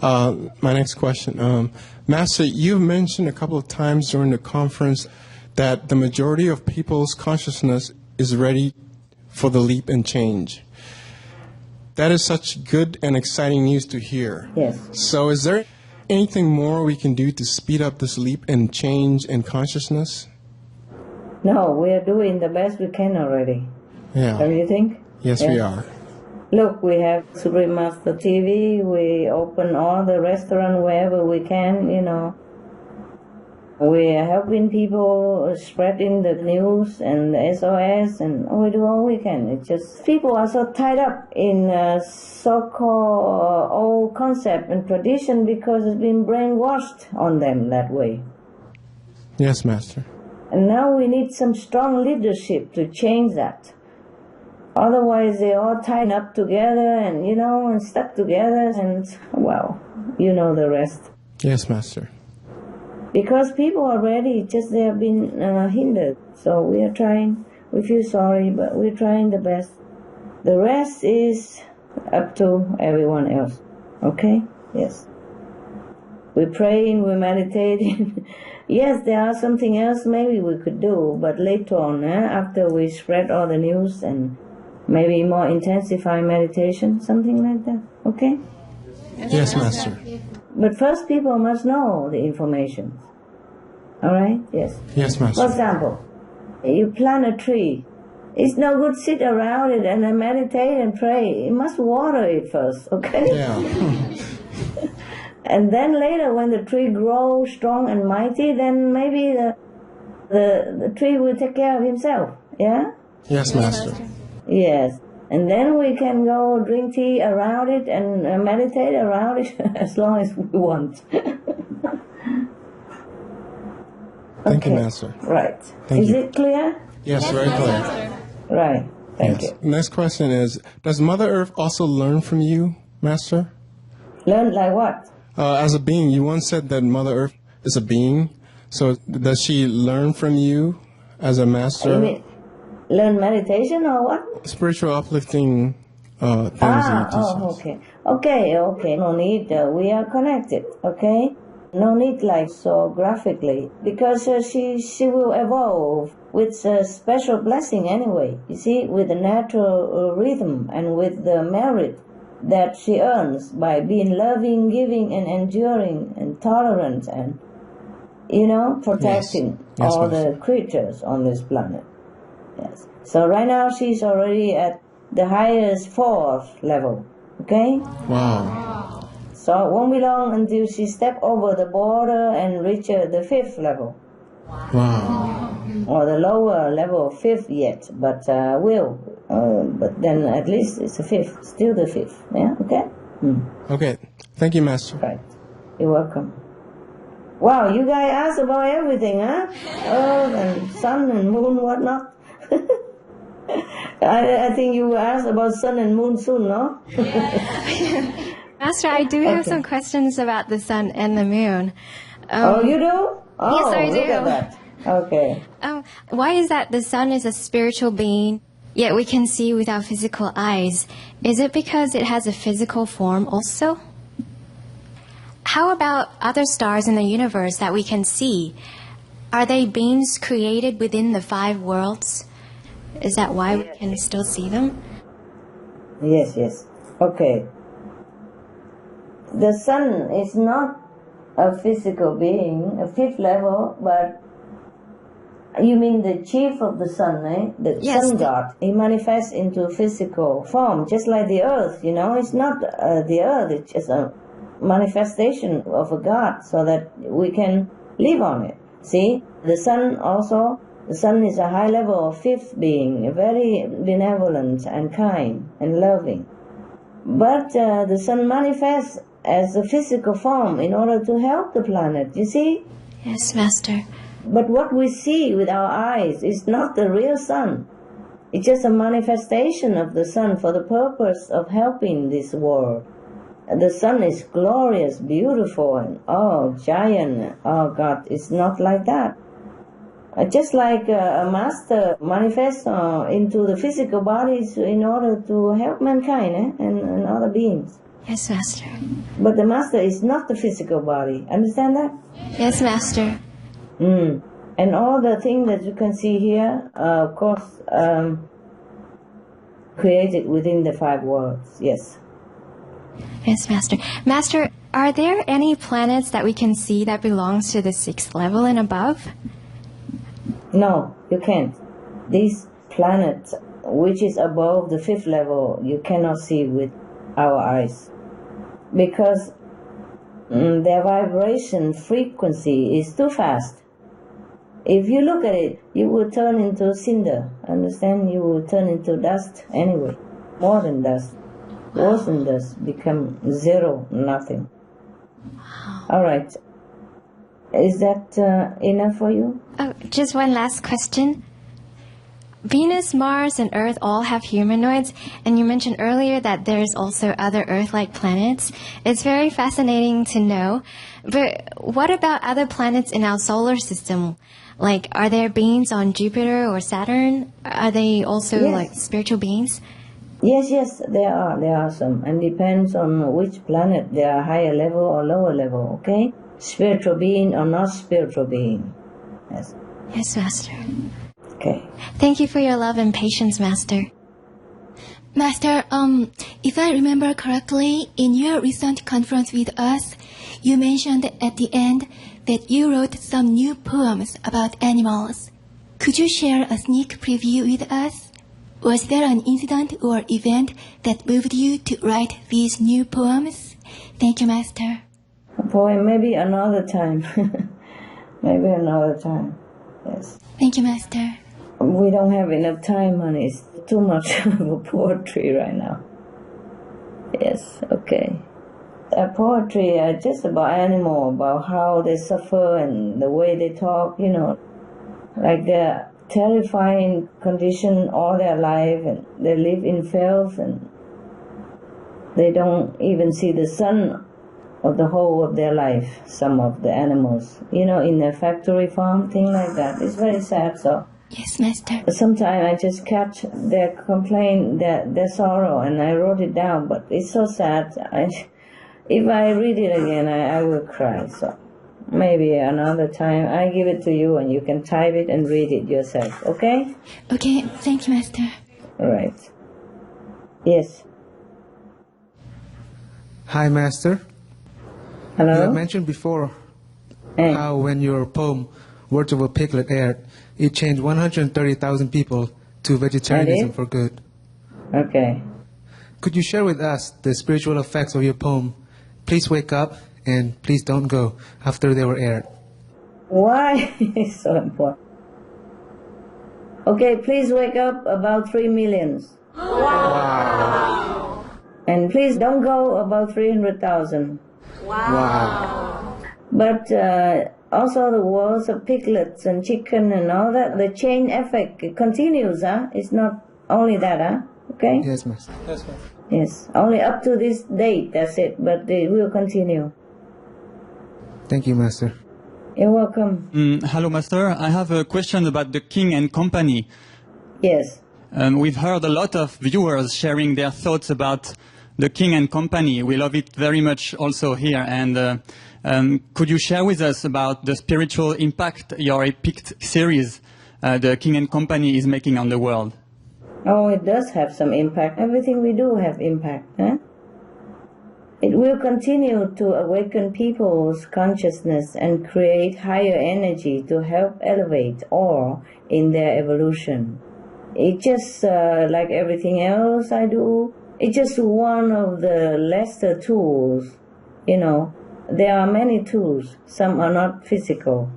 My next question. Master, you've mentioned a couple of times during the conference that the majority of people's consciousness is ready for the leap and change. That is such good and exciting news to hear. Yes. So is there anything more we can do to speed up this leap and change in consciousness? No, we are doing the best we can already. Yeah. Don't you think? Yes, we are. Look, we have Supreme Master TV. We open all the restaurants wherever we can, you know. We are helping people, spreading the news and the SOS, and we do all we can. It's just people are so tied up in so-called old concept and tradition because it's been brainwashed on them that way. Yes, Master. And now we need some strong leadership to change that. Otherwise, they're all tied up together and, you know, and stuck together, and, well, you know the rest. Yes, Master. Because people are ready, just they have been hindered. So we are trying. We feel sorry, but we're trying the best. The rest is up to everyone else. Okay? Yes. We're praying, we're meditating. Yes, there are something else maybe we could do, but later on, after we spread all the news and maybe more intensify meditation, something like that. Okay? Yes, Master. But first people must know the information. All right? Yes. Yes, Master. For example, you plant a tree. It's no good sit around it and then meditate and pray. You must water it first, okay? Yeah. And then later when the tree grows strong and mighty, then maybe the tree will take care of himself. Yeah? Yes, Master. Yes. And then we can go drink tea around it and meditate around it as long as we want. Thank you, Master. Right. Thank Is you. it clear? Yes, very clear. Right. Thank Yes. you. Next question is, does Mother Earth also learn from you, Master? Learn like what? As a being, you once said that Mother Earth is a being. So does she learn from you as a master? You mean learn meditation or what? Spiritual uplifting things that you teach us. Okay. No need. We are connected. Okay. No need like so graphically, because she will evolve with a special blessing anyway. You see, with the natural rhythm and with the merit that she earns by being loving, giving, and enduring, and tolerant, and, you know, protecting Yes, all Master. the creatures on this planet. Yes. So right now she's already at the highest 4th level. Okay? Wow. So it won't be long until she step over the border and reach the 5th level. Wow. Or the lower level, 5th yet, but will. But then at least it's the 5th, still the 5th. Yeah, okay? Okay. Thank you, Master. Right. You're welcome. Wow, you guys ask about everything, huh? Earth and sun and moon, whatnot. I think you will ask about sun and moon soon, no? Master, I do have some questions about the sun and the moon. Oh, you do? Oh, yes, I do. Look at that. Okay. Why is that the sun is a spiritual being, yet we can see with our physical eyes? Is it because it has a physical form also? How about other stars in the universe that we can see? Are they beings created within the 5 worlds? Is that why we can still see them? Yes. Okay. The sun is not a physical being, a 5th level, but you mean the chief of the sun, eh? The sun god. He manifests into physical form, just like the earth, you know. It's not the earth, it's just a manifestation of a god so that we can live on it. See? The sun also, the sun is a high level of 5th being, very benevolent and kind and loving. But the sun manifests as a physical form in order to help the planet, you see? Yes, Master. But what we see with our eyes is not the real sun. It's just a manifestation of the sun for the purpose of helping this world. The sun is glorious, beautiful, and giant. Oh God, it's not like that. Just like a master manifests into the physical bodies in order to help mankind and other beings. Yes, Master. But the master is not the physical body. Understand that? Yes, Master. And all the things that you can see here, of course, created within the 5 worlds. Yes. Yes, Master. Master, are there any planets that we can see that belongs to the 6th level and above? No, you can't. These planets, which is above the fifth level, you cannot see with our eyes. Because their vibration frequency is too fast. If you look at it, you will turn into cinder. Understand? You will turn into dust anyway. More than dust. Worse than dust. Become zero, nothing. All right. Is that enough for you? Oh, just one last question. Venus, Mars, and Earth all have humanoids, and you mentioned earlier that there's also other Earth-like planets. It's very fascinating to know. But what about other planets in our solar system? Like, are there beings on Jupiter or Saturn? Are they also like spiritual beings? Yes, there are some, and depends on which planet. They are higher level or lower level, okay? Spiritual being or not spiritual being. Yes. Yes, Master. Okay. Thank you for your love and patience, Master. Master, if I remember correctly, in your recent conference with us, you mentioned at the end that you wrote some new poems about animals. Could you share a sneak preview with us? Was there an incident or event that moved you to write these new poems? Thank you, Master. A poem, maybe another time. Maybe another time. Yes. Thank you, Master. We don't have enough time, honey. It's too much of poetry right now. Yes, okay. Poetry are just about animal, about how they suffer and the way they talk, you know. Like they're terrifying condition all their life, and they live in fields, and they don't even see the sun of the whole of their life, some of the animals. You know, in a factory farm, thing like that. It's very sad, so. Yes, Master. Sometimes I just catch their complaint, their sorrow, and I wrote it down, but it's so sad. If I read it again, I will cry, so. Maybe another time I give it to you and you can type it and read it yourself, okay? Okay, thank you, Master. All right. Yes. Hi, Master. Hello? You have mentioned before how when your poem, Words of a Piglet, aired, it changed 130,000 people to vegetarianism for good. Okay. Could you share with us the spiritual effects of your poem, Please Wake Up and Please Don't Go, after they were aired? Why? It's so important. Okay, please wake up, about 3 million. Wow. And please don't go, about 300,000. Wow. But also the words of piglets and chicken and all that, the chain effect, it continues, huh? It's not only that, huh? Okay? Yes, Master. Yes, Master. Yes, only up to this date, that's it, but it will continue. Thank you, Master. You're welcome. Hello, Master. I have a question about the King and Company. Yes. We've heard a lot of viewers sharing their thoughts about the King and Company. We love it very much also here. And could you share with us about the spiritual impact your epic series, the King and Company, is making on the world? Oh, it does have some impact. Everything we do have impact, huh? It will continue to awaken people's consciousness and create higher energy to help elevate all in their evolution. It's just like everything else I do, it's just one of the lesser tools, you know. There are many tools, some are not physical.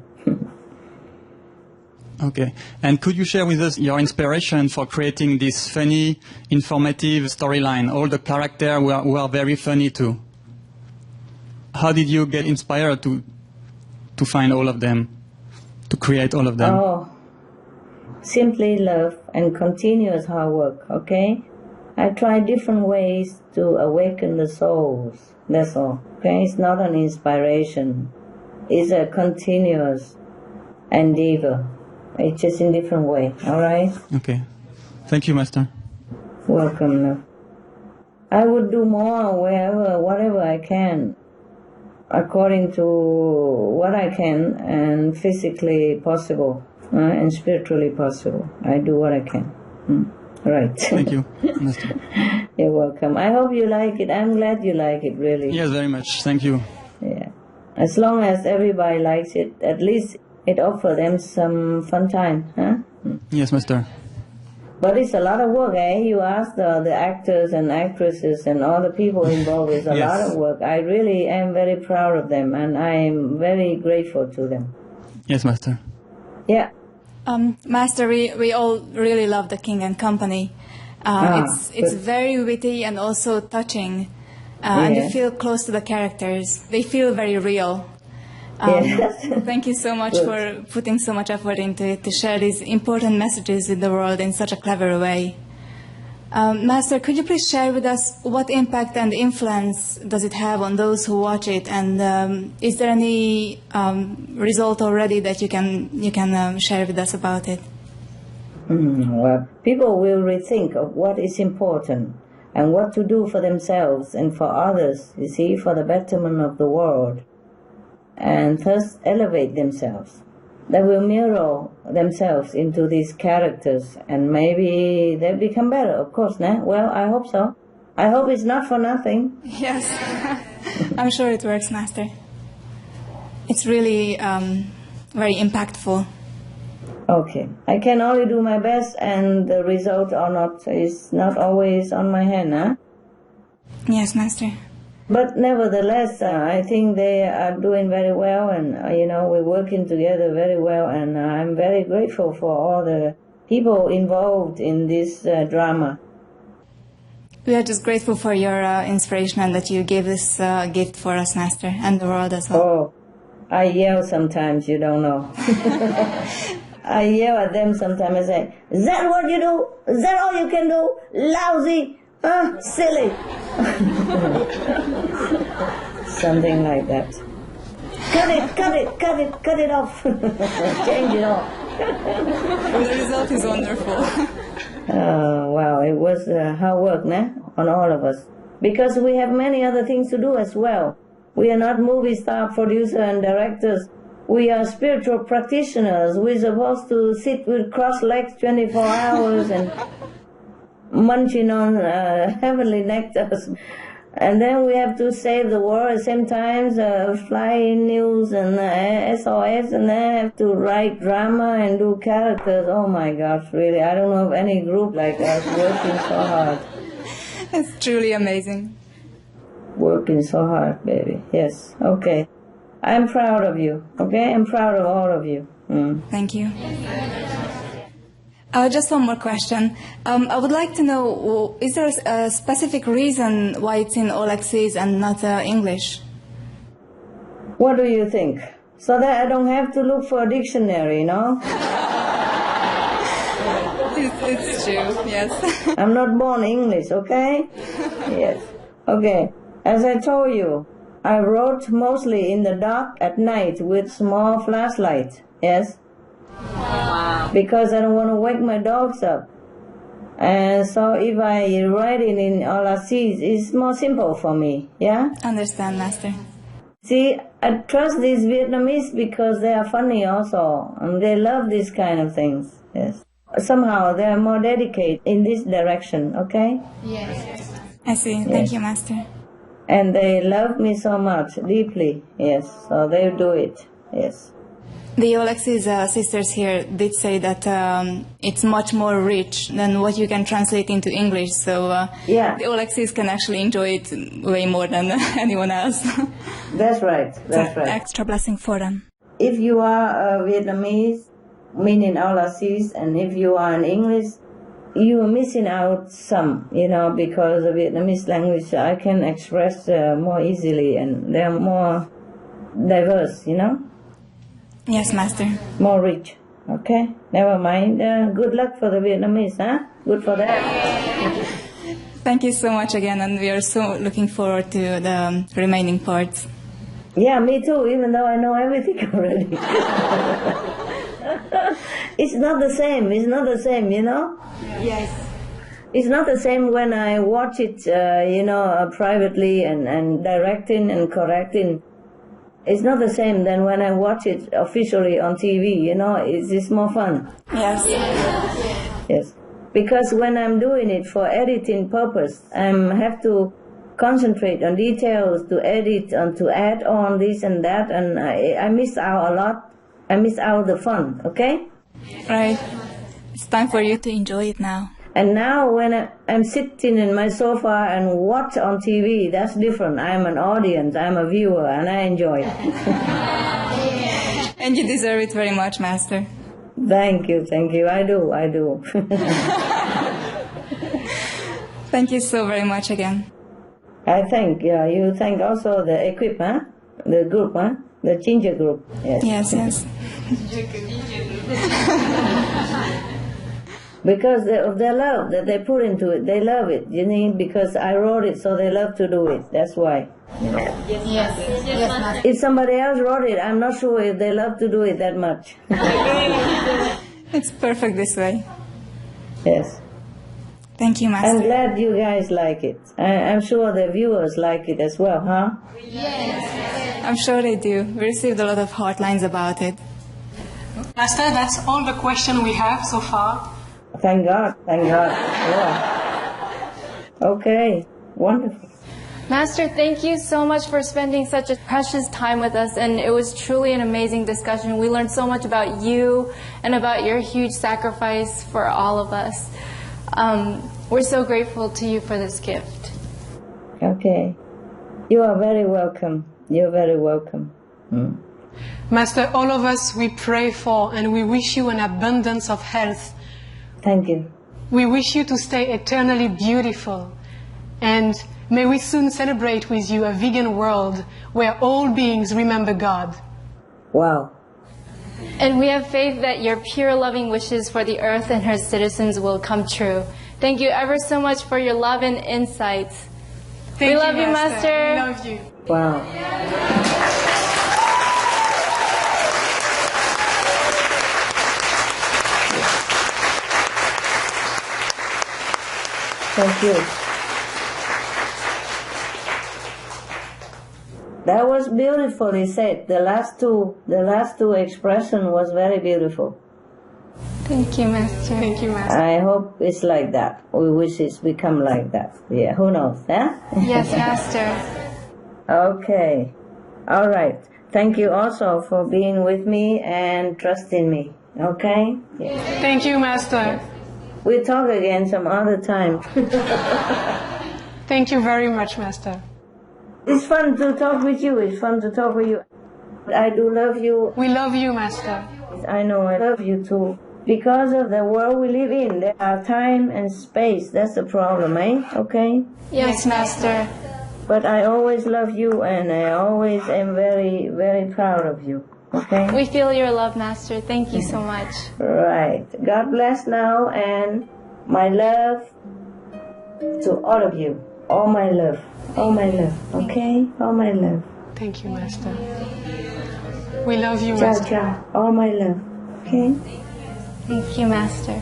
Okay. And could you share with us your inspiration for creating this funny, informative storyline? All the characters who are very funny too. How did you get inspired to find all of them, to create all of them? Oh, simply love and continuous hard work, okay? I try different ways to awaken the souls, that's all, okay? It's not an inspiration. It's a continuous endeavor. It's just in different way, all right? Okay. Thank you, Master. Welcome, love. I would do more wherever, whatever I can, according to what I can and physically possible and spiritually possible. I do what I can. Right. Thank you, Master. You're welcome. I hope you like it. I'm glad you like it, really. Yes, very much. Thank you. Yeah. As long as everybody likes it, at least it offers them some fun time, huh? Yes, Master. But it's a lot of work, eh? You ask the actors and actresses and all the people involved. It's a lot of work. I really am very proud of them, and I am very grateful to them. Yes, Master. Yeah. Master, we all really love The King and Company. It's very witty and also touching, and you feel close to the characters. They feel very real. Thank you so much for putting so much effort into it to share these important messages with the world in such a clever way. Master, could you please share with us what impact and influence does it have on those who watch it, and is there any result already that you can share with us about it? Well, people will rethink of what is important and what to do for themselves and for others, you see, for the betterment of the world, and thus elevate themselves. They will mirror themselves into these characters, and maybe they'll become better, of course, nah? Well, I hope so. I hope it's not for nothing. Yes, I'm sure it works, Master. It's really very impactful. Okay, I can only do my best, and the result or not is not always on my hand, huh? Yes, Master. But nevertheless, I think they are doing very well, and we're working together very well, and I'm very grateful for all the people involved in this drama. We are just grateful for your inspiration and that you gave this gift for us, Master, and the world as well. Oh, I yell sometimes, you don't know. I yell at them sometimes. I say, "Is that what you do? Is that all you can do? Lousy! Silly!" Something like that. Cut it off. Change it off. The result is wonderful. Wow, it was hard work, nah, on all of us. Because we have many other things to do as well. We are not movie star producers and directors. We are spiritual practitioners. We're supposed to sit with crossed legs 24 hours and munching on heavenly nectars. And then we have to save the world at the same time, fly in news and SOS, and then have to write drama and do characters. Oh my gosh, really, I don't know of any group like us working so hard. It's truly amazing. Working so hard, baby. Yes, okay. I'm proud of you, okay? I'm proud of all of you. Thank you. Just one more question. I would like to know, is there a specific reason why it's in all access and not English? What do you think? So that I don't have to look for a dictionary, no? It's true, yes. I'm not born English, okay? Yes. Okay. As I told you, I wrote mostly in the dark at night with small flashlight, yes? Wow. Because I don't want to wake my dogs up. And so if I write it in all I see, it's more simple for me, yeah? Understand, Master. See, I trust these Vietnamese because they are funny also, and they love these kind of things, yes. Somehow they are more dedicated in this direction, okay? Yes. I see. Thank you, Master. And they love me so much, deeply, yes, so they do it, yes. The Alexis sisters here did say that it's much more rich than what you can translate into English, so the Alexis can actually enjoy it way more than anyone else. That's right, that's right. Extra blessing for them. If you are Vietnamese, meaning Alexis, and if you are in English, you are missing out some, because the Vietnamese language I can express more easily, and they're more diverse, Yes, Master. More rich. Okay, never mind. Good luck for the Vietnamese, huh? Good for them. Thank you so much again, and we are so looking forward to the remaining parts. Yeah, me too, even though I know everything already. It's not the same, Yes. It's not the same when I watch it, privately and directing and correcting. It's not the same than when I watch it officially on TV, it's more fun. Yes. Yes. Because when I'm doing it for editing purpose, I have to concentrate on details, to edit and to add on this and that, and I miss out a lot. I miss out the fun, okay? Right. It's time for you to enjoy it now. And now when I'm sitting in my sofa and watch on TV, that's different. I'm an audience, I'm a viewer, and I enjoy it. And you deserve it very much, Master. Thank you. I do. Thank you so very much again. I thank, you thank also the equip, huh? The group, huh? The Ginger group. Yes. Because of their love that they put into it, they love it. You know, because I wrote it, so they love to do it. That's why. Yes. If somebody else wrote it, I'm not sure if they love to do it that much. It's perfect this way. Yes. Thank you, Master. I'm glad you guys like it. I'm sure the viewers like it as well, huh? Yes. I'm sure they do. We received a lot of hotlines about it. Master, that's all the questions we have so far. Thank God. Yeah. Okay, wonderful. Master, thank you so much for spending such a precious time with us, and it was truly an amazing discussion. We learned so much about you and about your huge sacrifice for all of us. We're so grateful to you for this gift. Okay. You are very welcome. You're very welcome. Master, all of us, we pray for and we wish you an abundance of health. Thank you. We wish you to stay eternally beautiful. And may we soon celebrate with you a vegan world where all beings remember God. Wow. And we have faith that your pure loving wishes for the earth and her citizens will come true. Thank you ever so much for your love and insight. We love you, Master. We love you. Wow. Thank you. That was beautifully said. The last two expression was very beautiful. Thank you, Master. Thank you, Master. I hope it's like that. We wish it's become like that. Yeah, who knows, huh? Yes, Master. Okay. All right. Thank you also for being with me and trusting me. Okay? Yeah. Thank you, Master. We'll talk again some other time. Thank you very much, Master. It's fun to talk with you. It's fun to talk with you. I do love you. We love you, Master. I know I love you too. Because of the world we live in, there are time and space. That's the problem, eh? Okay? Yes, Master. But I always love you, and I always am very, very proud of you. Okay? We feel your love, Master. Thank you so much. Right. God bless now, and my love to all of you. All my love. All my love. Okay? All my love. Thank you, Master. We love you, Ciao, Master. ciao. All my love. Okay? Thank you, Master.